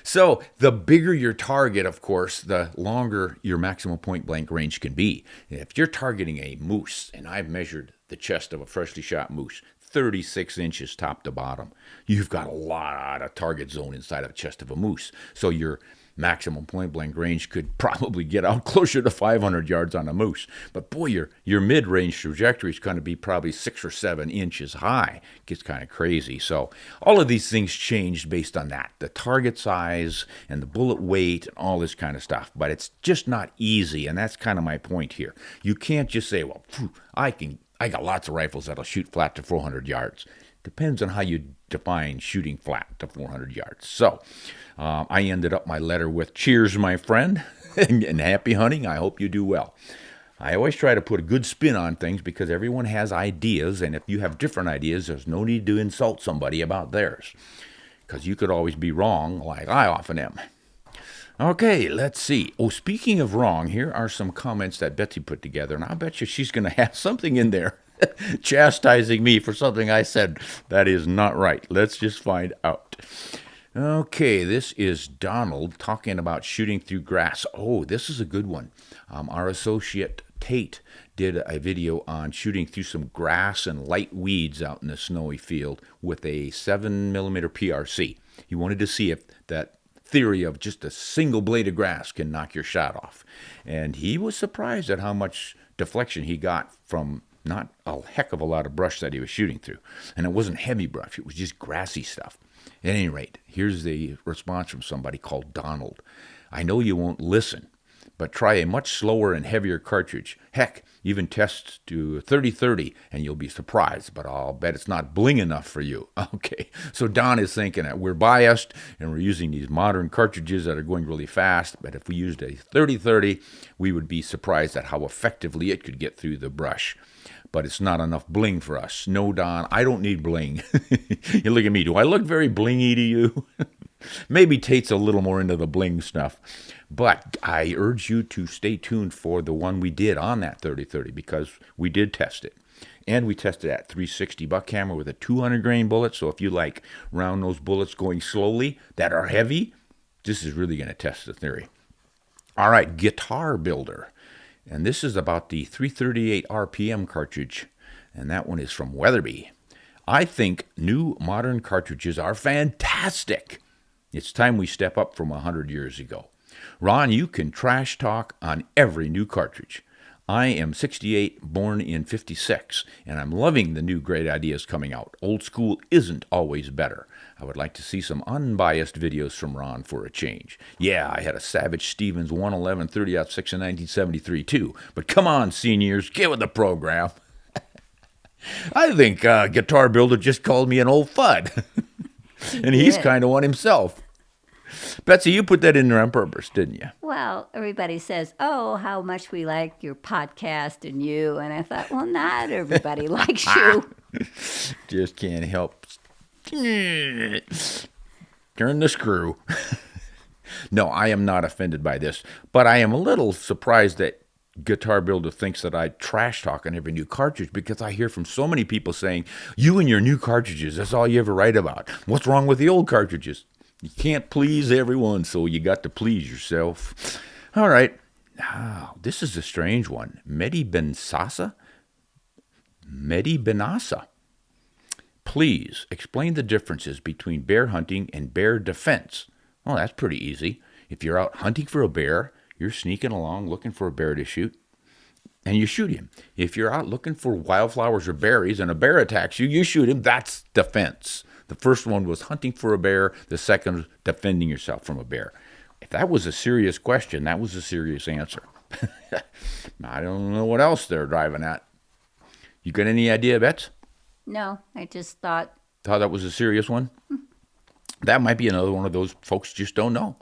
So the bigger your target, of course, the longer your maximum point blank range can be. If you're targeting a moose, and I've measured the chest of a freshly shot moose, 36 inches top to bottom, you've got a lot of target zone inside of the chest of a moose. So your maximum point blank range could probably get out closer to 500 yards on a moose. But boy, your mid-range trajectory is going to be probably 6 or 7 inches high. It gets kind of crazy. So all of these things changed based on that, the target size and the bullet weight and all this kind of stuff. But it's just not easy, and that's kind of my point here. You can't just say, well, I got lots of rifles that'll shoot flat to 400 yards. Depends on how you define shooting flat to 400 yards. So I ended up my letter with, cheers, my friend, and happy hunting. I hope you do well. I always try to put a good spin on things because everyone has ideas, and if you have different ideas, there's no need to insult somebody about theirs, because you could always be wrong, like I often am. Okay, let's see. Oh, speaking of wrong, here are some comments that Betsy put together, and I'll bet you she's going to have something in there chastising me for something I said that is not right. Let's just find out. Okay, this is Donald talking about shooting through grass. Oh, this is a good one. Our associate Tate did a video on shooting through some grass and light weeds out in the snowy field with a 7mm PRC. He wanted to see if that theory of just a single blade of grass can knock your shot off. And he was surprised at how much deflection he got from not a heck of a lot of brush that he was shooting through. And it wasn't heavy brush, it was just grassy stuff. At any rate, here's the response from somebody called Donald. I know you won't listen, but try a much slower and heavier cartridge. Heck, even test to 30-30 and you'll be surprised, but I'll bet it's not bling enough for you. Okay, so Don is thinking that we're biased and we're using these modern cartridges that are going really fast, but if we used a 30-30, we would be surprised at how effectively it could get through the brush. But it's not enough bling for us. No, Don, I don't need bling. You look at me. Do I look very blingy to you? Maybe Tate's a little more into the bling stuff. But I urge you to stay tuned for the one we did on that 30-30 because we did test it. And we tested at 360 buckhammer with a 200 grain bullet. So if you like round nose bullets going slowly that are heavy, this is really going to test the theory. All right, Guitar Builder. And this is about the 338 RPM cartridge, and that one is from Weatherby. I think new modern cartridges are fantastic. It's time we step up from 100 years ago. Ron, you can trash talk on every new cartridge. I am 68, born in 56, and I'm loving the new great ideas coming out. Old school isn't always better. I would like to see some unbiased videos from Ron for a change. Yeah, I had a Savage Stevens 111 30-06 in 1973 too, but come on, seniors, get with the program. I think Guitar Builder just called me an old fud, and he's kind of one himself. Betsy, you put that in there on purpose, didn't you? Well, everybody says, oh, how much we like your podcast and you. And I thought, well, not everybody likes you. Just can't help. Turn the screw. No, I am not offended by this, but I am a little surprised that Guitar Builder thinks that I trash talk on every new cartridge because I hear from so many people saying, you and your new cartridges, that's all you ever write about. What's wrong with the old cartridges? You can't please everyone, so you got to please yourself. All right. Now, this is a strange one. Mehdi Benassa? Please explain the differences between bear hunting and bear defense. Well, that's pretty easy. If you're out hunting for a bear, you're sneaking along looking for a bear to shoot, and you shoot him. If you're out looking for wildflowers or berries and a bear attacks you, you shoot him. That's defense. The first one was hunting for a bear. The second was defending yourself from a bear. If that was a serious question, that was a serious answer. I don't know what else they're driving at. You got any idea, Bets? No, I just thought that was a serious one? That might be another one of those folks just don't know.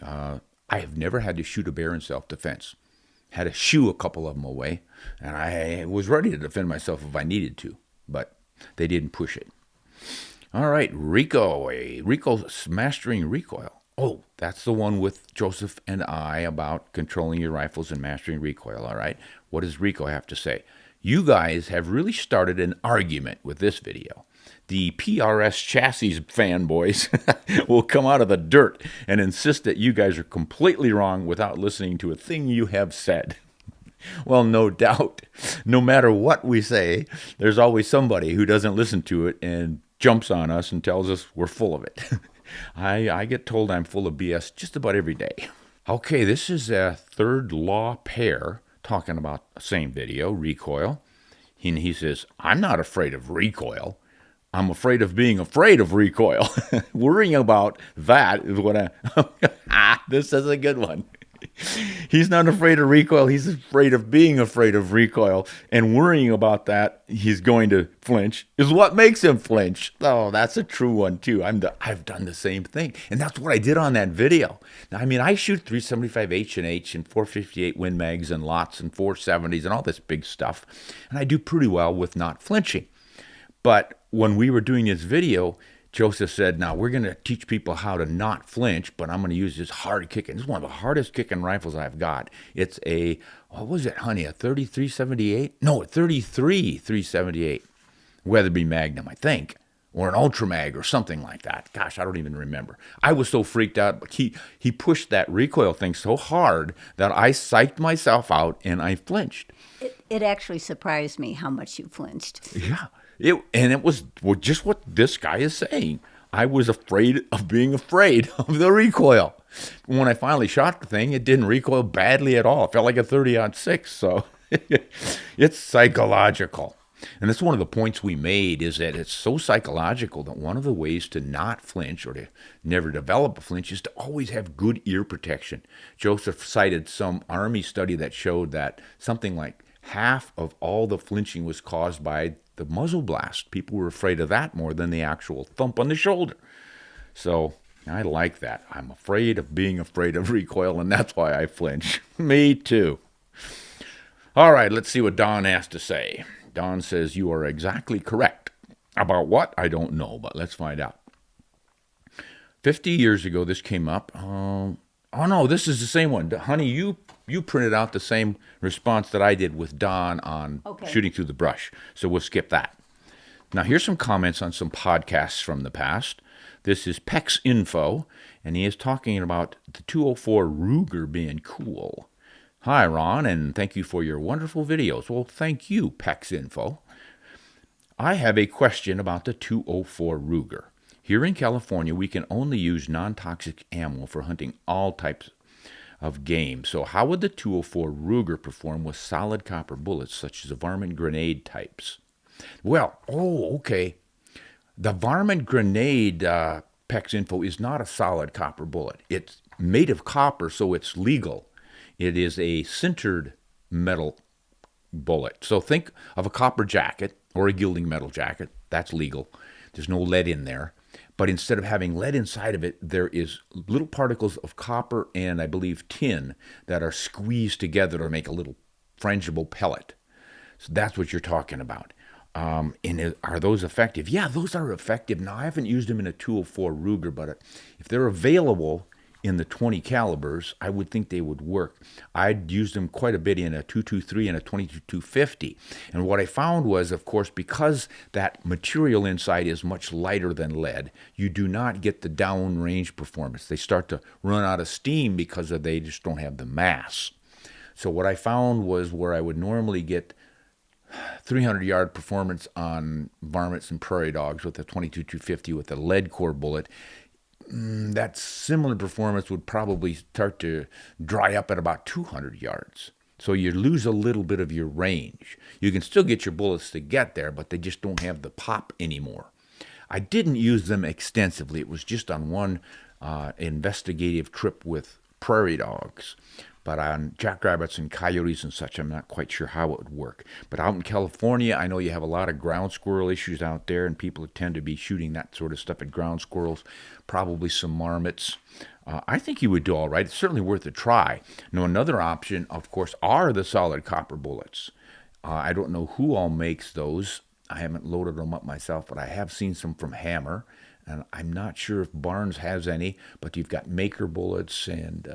I have never had to shoot a bear in self-defense. Had to shoo a couple of them away, and I was ready to defend myself if I needed to, but they didn't push it. All right, Recoil Mastering Recoil. Oh, that's the one with Joseph and I about controlling your rifles and mastering recoil, all right? What does Recoil have to say? You guys have really started an argument with this video. The PRS chassis fanboys will come out of the dirt and insist that you guys are completely wrong without listening to a thing you have said. Well, no doubt. No matter what we say, there's always somebody who doesn't listen to it and jumps on us and tells us we're full of it. I get told I'm full of BS just about every day. Okay, this is a third law pair talking about the same video, Recoil. He says, I'm not afraid of recoil. I'm afraid of being afraid of recoil. Worrying about that is what this is a good one. He's not afraid of recoil. He's afraid of being afraid of recoil. And worrying about that, he's going to flinch, is what makes him flinch. Oh, that's a true one, too. I've done the same thing. And that's what I did on that video. Now, I mean, I shoot 375 H&H and 458 Win Mags and lots and 470s and all this big stuff. And I do pretty well with not flinching. But when we were doing this video, Joseph said, now we're going to teach people how to not flinch, but I'm going to use this hard kicking. This is one of the hardest kicking rifles I've got. It's a, what was it, honey, a 3378? No, a 378 Weatherby Magnum, I think, or an Ultra Mag or something like that. Gosh, I don't even remember. I was so freaked out, but he pushed that recoil thing so hard that I psyched myself out and I flinched. It actually surprised me how much you flinched. Yeah. It was just what this guy is saying. I was afraid of being afraid of the recoil. When I finally shot the thing, it didn't recoil badly at all. It felt like a 30-06, so it's psychological. And that's one of the points we made, is that it's so psychological that one of the ways to not flinch or to never develop a flinch is to always have good ear protection. Joseph cited some Army study that showed that something like half of all the flinching was caused by the muzzle blast. People were afraid of that more than the actual thump on the shoulder. So I like that. I'm afraid of being afraid of recoil, and that's why I flinch. Me too. All right, let's see what Don has to say. Don says, you are exactly correct. About what? I don't know, but let's find out. 50 years ago, this came up. Oh, no, this is the same one. Honey, you printed out the same response that I did with Don on shooting through the brush. So we'll skip that. Now, here's some comments on some podcasts from the past. This is Pex Info, and he is talking about the 204 Ruger being cool. Hi, Ron, and thank you for your wonderful videos. Well, thank you, Pex Info. I have a question about the 204 Ruger. Here in California, we can only use non-toxic ammo for hunting all types of game. So how would the 204 Ruger perform with solid copper bullets, such as the varmint grenade types? Well, okay. The varmint grenade, Pex Info, is not a solid copper bullet. It's made of copper, so it's legal. It is a sintered metal bullet. So think of a copper jacket or a gilding metal jacket. That's legal. There's no lead in there. But instead of having lead inside of it, there is little particles of copper and, I believe, tin that are squeezed together to make a little frangible pellet. So that's what you're talking about. And are those effective? Yeah, those are effective. Now, I haven't used them in a 204 Ruger, but if they're available in the 20 calibers, I would think they would work. I'd used them quite a bit in a 223 and a 22-250. And what I found was, of course, because that material inside is much lighter than lead, you do not get the downrange performance. They start to run out of steam because they just don't have the mass. So what I found was where I would normally get 300-yard performance on varmints and prairie dogs with a 22-250 with a lead core bullet, that similar performance would probably start to dry up at about 200 yards. So you lose a little bit of your range. You can still get your bullets to get there, but they just don't have the pop anymore. I didn't use them extensively. It was just on one investigative trip with prairie dogs. But on jackrabbits and coyotes and such, I'm not quite sure how it would work. But out in California, I know you have a lot of ground squirrel issues out there, and people tend to be shooting that sort of stuff at ground squirrels, probably some marmots. I think you would do all right. It's certainly worth a try. Now, another option, of course, are the solid copper bullets. I don't know who all makes those. I haven't loaded them up myself, but I have seen some from Hammer. And I'm not sure if Barnes has any, but you've got Maker bullets and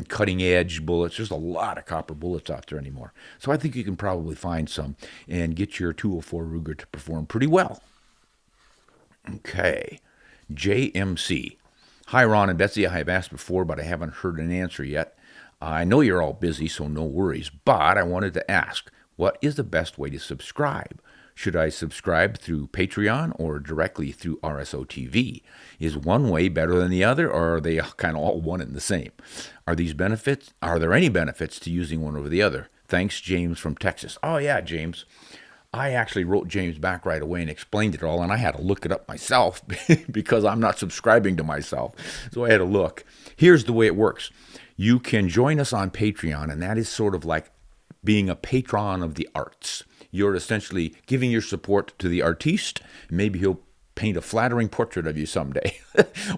cutting edge bullets. There's a lot of copper bullets out there anymore. So I think you can probably find some and get your 204 Ruger to perform pretty well. Okay. JMC. Hi, Ron and Betsy. I have asked before, but I haven't heard an answer yet. I know you're all busy, so no worries. But I wanted to ask, what is the best way to subscribe Should I subscribe through Patreon or directly through RSO TV? Is one way better than the other, or are they kind of all one and the same? Are there any benefits to using one over the other? Thanks, James from Texas. Oh yeah, James. I actually wrote James back right away and explained it all, and I had to look it up myself because I'm not subscribing to myself. So I had to look. Here's the way it works. You can join us on Patreon, and that is sort of like being a patron of the arts. You're essentially giving your support to the artiste. Maybe he'll paint a flattering portrait of you someday.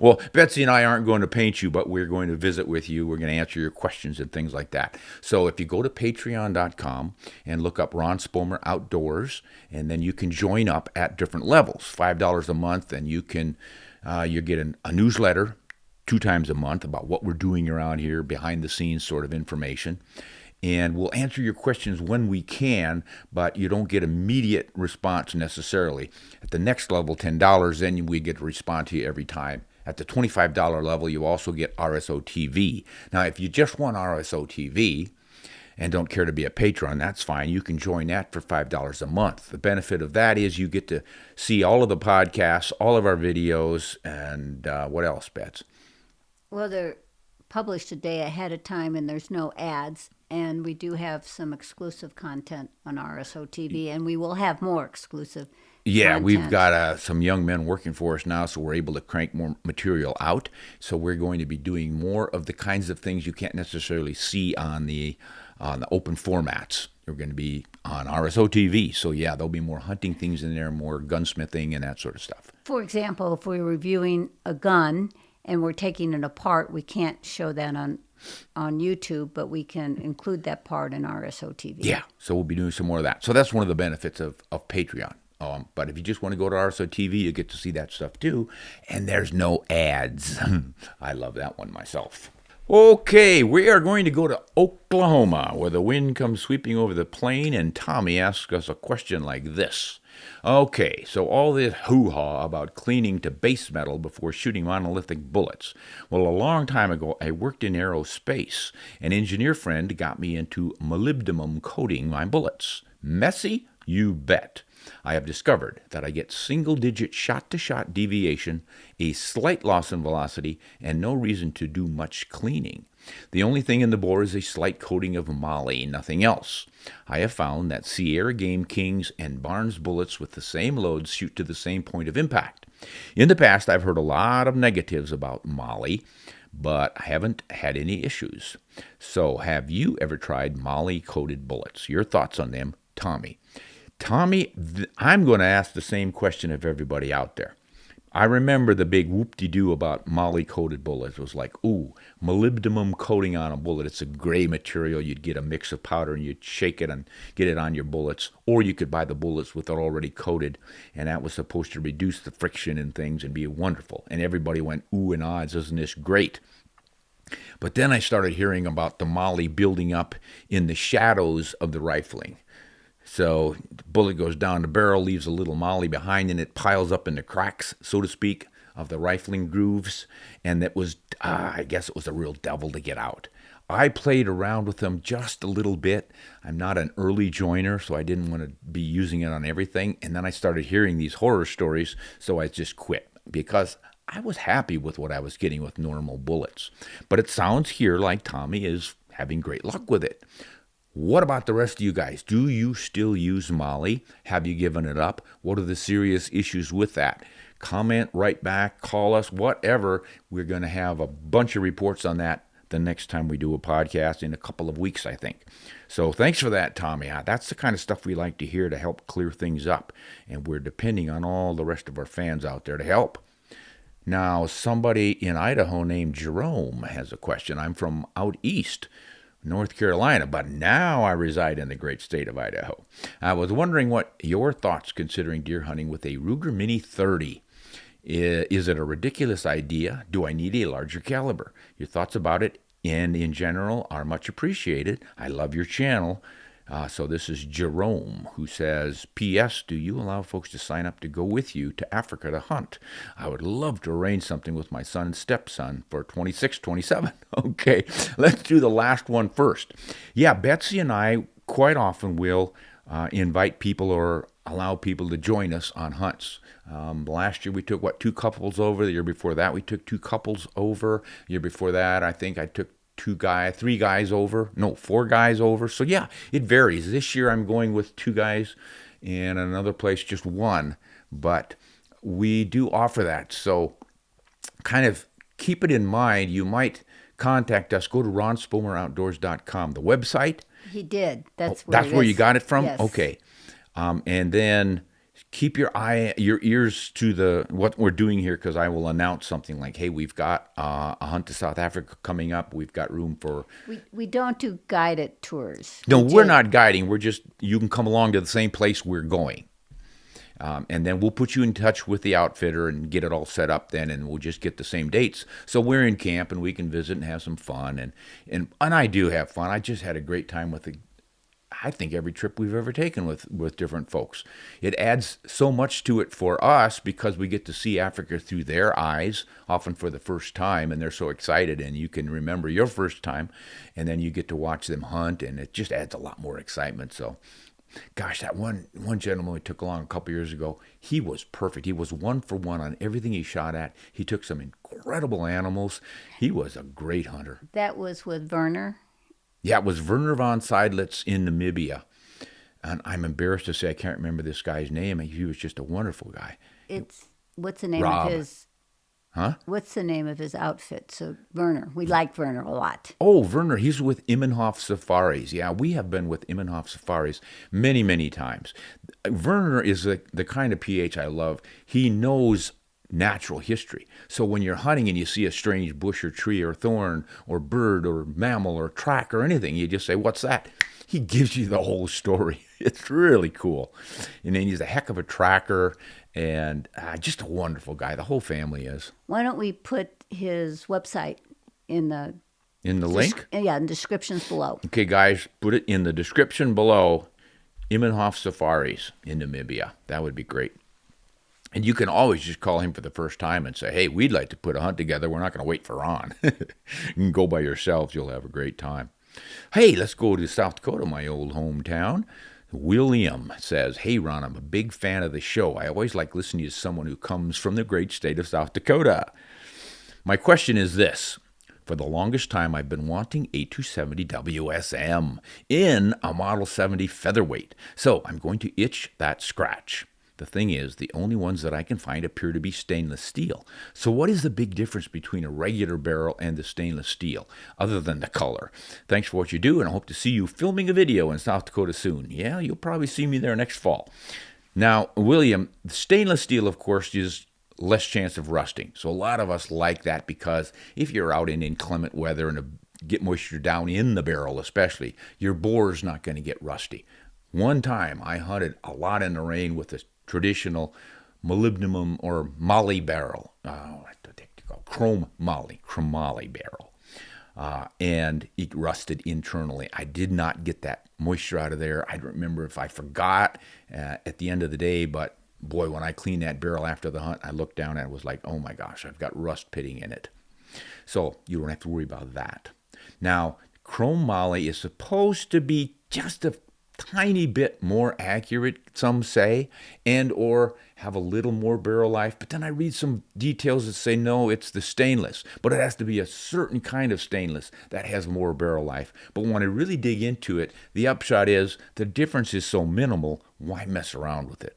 Well, Betsy and I aren't going to paint you, but we're going to visit with you. We're going to answer your questions and things like that. So if you go to patreon.com and look up Ron Spomer Outdoors, and then you can join up at different levels, $5 a month, and you get a newsletter 2 times a month about what we're doing around here, behind the scenes sort of information. And we'll answer your questions when we can, but you don't get immediate response necessarily. At the next level, $10, then we get to respond to you every time. At the $25 level, you also get RSO TV. Now, if you just want RSO TV and don't care to be a patron, that's fine. You can join that for $5 a month. The benefit of that is you get to see all of the podcasts, all of our videos, and what else, Bets? Well, they're published a day ahead of time, and there's no ads. And we do have some exclusive content on RSO TV, and we will have more exclusive content. We've got some young men working for us now, so we're able to crank more material out. So we're going to be doing more of the kinds of things you can't necessarily see on the open formats. We're going to be on RSO TV. So, there'll be more hunting things in there, more gunsmithing and that sort of stuff. For example, if we're reviewing a gun and we're taking it apart, we can't show that on YouTube, but we can include that part in RSO TV. Yeah, so we'll be doing some more of that. So that's one of the benefits of Patreon. But if you just want to go to RSO TV, you get to see that stuff too. And there's no ads. I love that one myself. Okay, we are going to go to Oklahoma, where the wind comes sweeping over the plain, and Tommy asks us a question like this. Okay, so all this hoo-ha about cleaning to base metal before shooting monolithic bullets. Well, a long time ago, I worked in aerospace. An engineer friend got me into molybdenum coating my bullets. Messy? You bet. I have discovered that I get single-digit shot-to-shot deviation, a slight loss in velocity, and no reason to do much cleaning. The only thing in the bore is a slight coating of Moly, nothing else. I have found that Sierra Game Kings and Barnes bullets with the same loads shoot to the same point of impact. In the past, I've heard a lot of negatives about Moly, but I haven't had any issues. So, have you ever tried Moly-coated bullets? Your thoughts on them, Tommy. Tommy, I'm going to ask the same question of everybody out there. I remember the big whoop-de-doo about Moly-coated bullets. It was like, ooh, molybdenum coating on a bullet. It's a gray material. You'd get a mix of powder and you'd shake it and get it on your bullets. Or you could buy the bullets with it already coated, and that was supposed to reduce the friction and things and be wonderful. And everybody went, ooh and ahs, isn't this great? But then I started hearing about the Moly building up in the shadows of the rifling. So the bullet goes down the barrel, leaves a little Moly behind, and it piles up in the cracks, so to speak, of the rifling grooves. And that was, I guess it was a real devil to get out. I played around with them just a little bit. I'm not an early joiner, so I didn't want to be using it on everything. And then I started hearing these horror stories, so I just quit because I was happy with what I was getting with normal bullets. But it sounds here like Tommy is having great luck with it. What about the rest of you guys? Do you still use Moly? Have you given it up? What are the serious issues with that? Comment, write back, call us, whatever. We're going to have a bunch of reports on that the next time we do a podcast in a couple of weeks, I think. So thanks for that, Tommy. That's the kind of stuff we like to hear to help clear things up. And we're depending on all the rest of our fans out there to help. Now, somebody in Idaho named Jerome has a question. I'm from out east, North Carolina, but now I reside in the great state of Idaho. I was wondering what your thoughts considering deer hunting with a Ruger Mini 30. Is it a ridiculous idea? Do I need a larger caliber? Your thoughts about it and in general are much appreciated. I love your channel. So this is Jerome who says, P.S. Do you allow folks to sign up to go with you to Africa to hunt? I would love to arrange something with my son and stepson for 26, 27. Okay, let's do the last one first. Yeah, Betsy and I quite often will invite people or allow people to join us on hunts. Last year we took, 2 couples over. The year before that we took 2 couples over. The year before that I think I took 4 guys over. So yeah, it varies. This year I'm going with 2 guys, and another place just 1. But we do offer that. So kind of keep it in mind. You might contact us. Go to ronspomeroutdoors.com, the website. He did. That's where you got it from? Yes. Okay. And then keep your ears to what we're doing here, because I will announce something like, hey, we've got a hunt to South Africa coming up. We've got room for... We don't do guided tours. No, we're not guiding. We're just, you can come along to the same place we're going. And then we'll put you in touch with the outfitter and get it all set up then, and we'll just get the same dates. So we're in camp and we can visit and have some fun. And I do have fun. I just had a great time with I think every trip we've ever taken with different folks. It adds so much to it for us because we get to see Africa through their eyes, often for the first time, and they're so excited, and you can remember your first time, and then you get to watch them hunt, and it just adds a lot more excitement. So gosh, that one gentleman we took along a couple years ago, he was perfect. He was 1 for 1 on everything he shot at. He took some incredible animals. He was a great hunter. That was with Werner? Yeah, it was Werner von Seidlitz in Namibia. And I'm embarrassed to say I can't remember this guy's name. He was just a wonderful guy. What's the name Rob. of his... Huh? What's the name of his outfit? So Werner. We like Werner a lot. Oh, Werner. He's with Immenhof Safaris. Yeah, we have been with Immenhof Safaris many, many times. Werner is the kind of PH I love. He knows natural history. So when you're hunting and you see a strange bush or tree or thorn or bird or mammal or track or anything, you just say, what's that? He gives you the whole story. It's really cool. And then he's a heck of a tracker and just a wonderful guy. The whole family is. Why don't we put his website in the link? Yeah, in descriptions below. Okay, guys, put it in the description below. Immenhof Safaris in Namibia. That would be great. And you can always just call him for the first time and say, hey, we'd like to put a hunt together. We're not going to wait for Ron. You can go by yourselves. You'll have a great time. Hey, let's go to South Dakota, my old hometown. William says, hey, Ron, I'm a big fan of the show. I always like listening to someone who comes from the great state of South Dakota. My question is this. For the longest time, I've been wanting a 270 WSM in a Model 70 featherweight. So I'm going to itch that scratch. The thing is, the only ones that I can find appear to be stainless steel. So what is the big difference between a regular barrel and the stainless steel, other than the color? Thanks for what you do, and I hope to see you filming a video in South Dakota soon. Yeah, you'll probably see me there next fall. Now, William, stainless steel, of course, is less chance of rusting. So a lot of us like that because if you're out in inclement weather and get moisture down in the barrel especially, your bore's not going to get rusty. One time I hunted a lot in the rain with a traditional molybdenum or Moly barrel, chrome Moly barrel, and it rusted internally. I did not get that moisture out of there. I don't remember if I forgot at the end of the day, but boy, when I cleaned that barrel after the hunt, I looked down and it was like, oh my gosh, I've got rust pitting in it. So you don't have to worry about that. Now, chrome Moly is supposed to be just a tiny bit more accurate, some say, and or have a little more barrel life. But then I read some details that say, no, it's the stainless. But it has to be a certain kind of stainless that has more barrel life. But when I really dig into it, the upshot is the difference is so minimal, why mess around with it?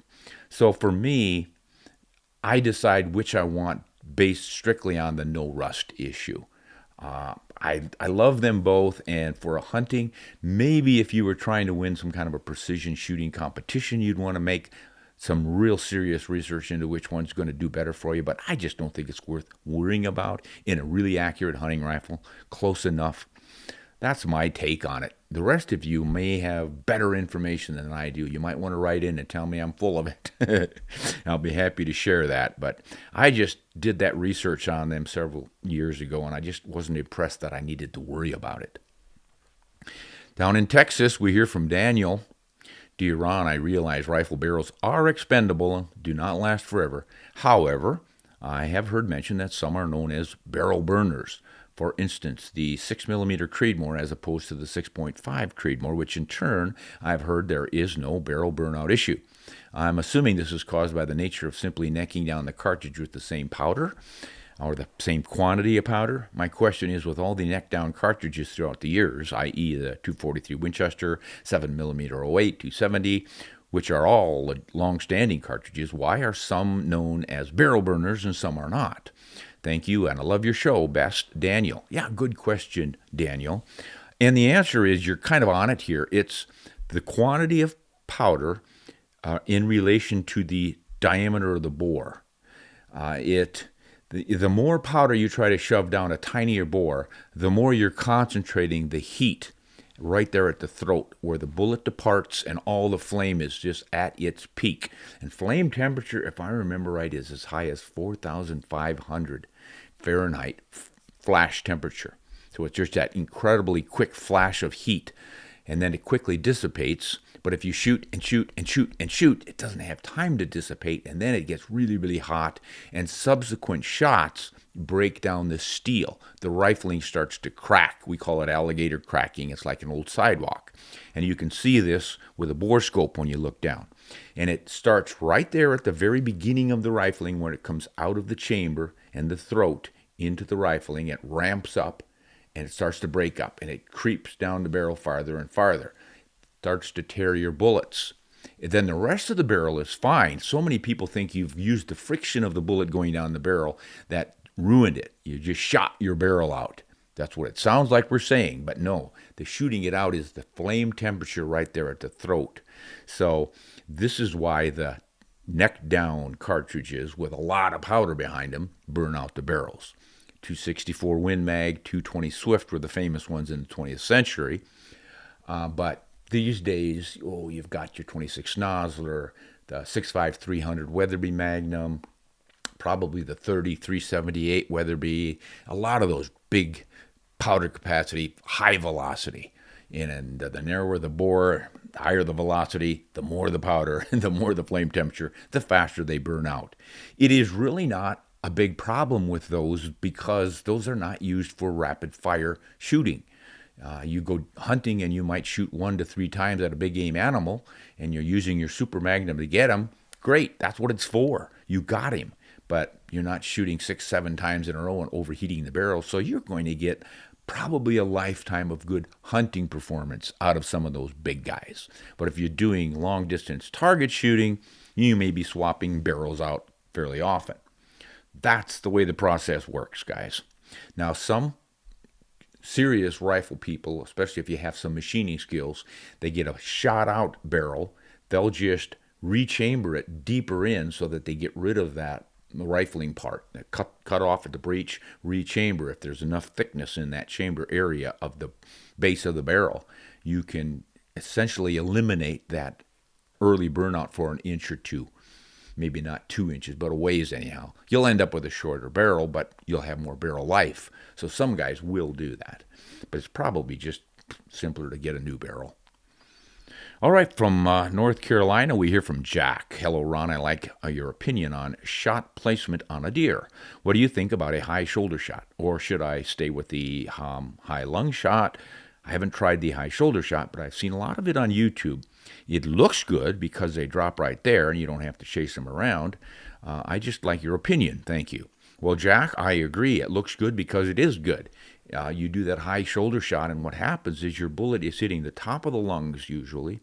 So for me, I decide which I want based strictly on the no rust issue. I love them both, and for a hunting, maybe if you were trying to win some kind of a precision shooting competition, you'd want to make some real serious research into which one's going to do better for you, but I just don't think it's worth worrying about in a really accurate hunting rifle. Close enough. That's my take on it. The rest of you may have better information than I do. You might want to write in and tell me I'm full of it. I'll be happy to share that. But I just did that research on them several years ago, and I just wasn't impressed that I needed to worry about it. Down in Texas, we hear from Daniel. Dear Ron, I realize rifle barrels are expendable and do not last forever. However, I have heard mention that some are known as barrel burners. For instance, the 6mm Creedmoor as opposed to the 6.5 Creedmoor, which in turn I've heard there is no barrel burnout issue. I'm assuming this is caused by the nature of simply necking down the cartridge with the same powder or the same quantity of powder. My question is, with all the neck down cartridges throughout the years, i.e. the 243 Winchester, 7mm 08, 270, which are all long-standing cartridges, why are some known as barrel burners and some are not? Thank you, and I love your show. Best, Daniel. Yeah, good question, Daniel. And the answer is, you're kind of on it here. It's the quantity of powder in relation to the diameter of the bore. The more powder you try to shove down a tinier bore, the more you're concentrating the heat right there at the throat where the bullet departs and all the flame is just at its peak. And flame temperature, if I remember right, is as high as 4,500 Fahrenheit flash temperature. So it's just that incredibly quick flash of heat, and then it quickly dissipates. But if you shoot and shoot and shoot and shoot, it doesn't have time to dissipate, and then it gets really, really hot, and subsequent shots break down the steel. The rifling starts to crack. We call it alligator cracking. It's like an old sidewalk. And you can see this with a bore scope when you look down. And it starts right there at the very beginning of the rifling when it comes out of the chamber and the throat into the rifling. It ramps up and it starts to break up, and it creeps down the barrel farther and farther. Starts to tear your bullets. Then the rest of the barrel is fine. So many people think you've used the friction of the bullet going down the barrel that ruined it. You just shot your barrel out. That's what it sounds like we're saying, but no. The shooting it out is the flame temperature right there at the throat. So this is why the neck down cartridges with a lot of powder behind them burn out the barrels. 264 Win Mag, 220 Swift were the famous ones in the 20th century. But these days, you've got your 26 Nosler, the 6.5 300 Weatherby Magnum, probably the 30 378 Weatherby, a lot of those big powder capacity, high velocity. And the narrower the bore, the higher the velocity, the more the powder, and the more the flame temperature, the faster they burn out. It is really not a big problem with those because those are not used for rapid fire shooting. You go hunting and you might shoot 1 to 3 times at a big game animal, and you're using your super magnum to get him. Great, that's what it's for. You got him, but you're not shooting 6, 7 times in a row and overheating the barrel, so you're going to get probably a lifetime of good hunting performance out of some of those big guys. But if you're doing long distance target shooting, you may be swapping barrels out fairly often. That's the way the process works, guys. Now, some serious rifle people, especially if you have some machining skills, they get a shot out barrel. They'll just rechamber it deeper in so that they get rid of that rifling part. Cut off at the breech, rechamber. If there's enough thickness in that chamber area of the base of the barrel, you can essentially eliminate that early burnout for an inch or two. Maybe not 2 inches, but a ways anyhow. You'll end up with a shorter barrel, but you'll have more barrel life. So some guys will do that. But it's probably just simpler to get a new barrel. All right, from North Carolina, we hear from Jack. Hello, Ron. I like your opinion on shot placement on a deer. What do you think about a high shoulder shot? Or should I stay with the high lung shot? I haven't tried the high shoulder shot, but I've seen a lot of it on YouTube. It looks good because they drop right there and you don't have to chase them around. I just like your opinion. Thank you. Well, Jack, I agree. It looks good because it is good. You do that high shoulder shot, and what happens is your bullet is hitting the top of the lungs usually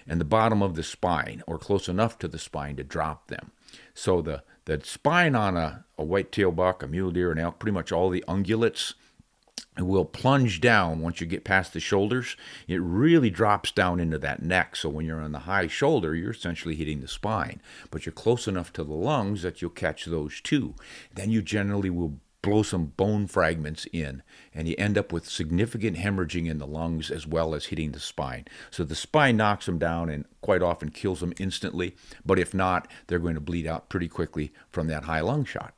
and the bottom of the spine, or close enough to the spine to drop them. So the spine on a whitetail buck, a mule deer, an elk, pretty much all the ungulates, it will plunge down once you get past the shoulders. It really drops down into that neck. So when you're on the high shoulder, you're essentially hitting the spine. But you're close enough to the lungs that you'll catch those too. Then you generally will blow some bone fragments in, and you end up with significant hemorrhaging in the lungs as well as hitting the spine. So the spine knocks them down and quite often kills them instantly. But if not, they're going to bleed out pretty quickly from that high lung shot.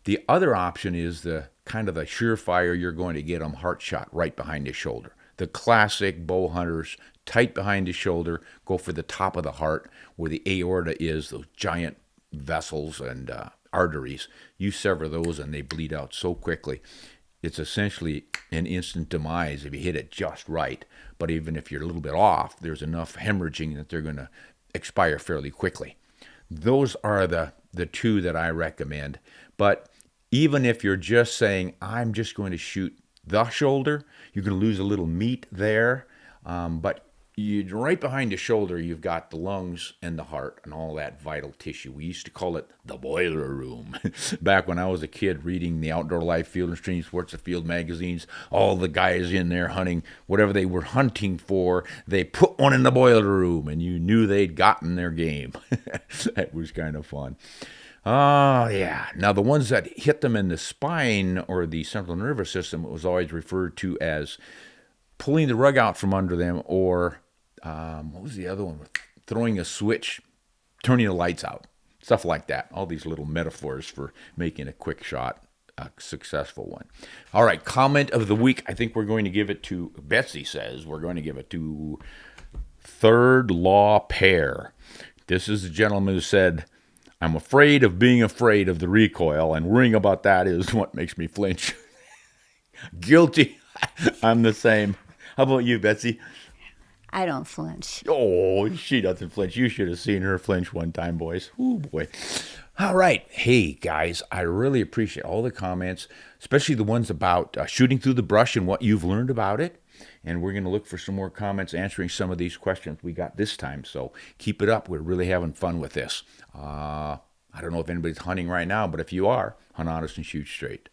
The other option is the kind of the surefire, you're going to get them heart shot right behind the shoulder. The classic bow hunters, tight behind the shoulder, go for the top of the heart where the aorta is, those giant vessels and arteries. You sever those and they bleed out so quickly. it's essentially an instant demise if you hit it just right. But even if you're a little bit off, there's enough hemorrhaging that they're going to expire fairly quickly. Those are the two that I recommend. But even if you're just saying, I'm just going to shoot the shoulder, you're going to lose a little meat there. But right behind the shoulder, you've got the lungs and the heart and all that vital tissue. We used to call it the boiler room. Back when I was a kid reading the Outdoor Life, Field and Stream Sports and Field magazines, all the guys in there hunting, whatever they were hunting for, they put one in the boiler room and you knew they'd gotten their game. That was kind of fun. Oh, yeah. Now, the ones that hit them in the spine or the central nervous system, it was always referred to as pulling the rug out from under them, or what was the other one? Throwing a switch, turning the lights out, stuff like that. All these little metaphors for making a quick shot a successful one. All right, comment of the week. I think we're going to give it to, Betsy says, we're going to give it to Third Law Pair. This is the gentleman who said, I'm afraid of being afraid of the recoil, and worrying about that is what makes me flinch. Guilty. I'm the same. How about you, Betsy? I don't flinch. Oh, she doesn't flinch. You should have seen her flinch one time, boys. Oh, boy. All right. Hey, guys, I really appreciate all the comments, especially the ones about shooting through the brush and what you've learned about it. And we're going to look for some more comments answering some of these questions we got this time. So keep it up. We're really having fun with this. I don't know if anybody's hunting right now, but if you are, hunt honest and shoot straight.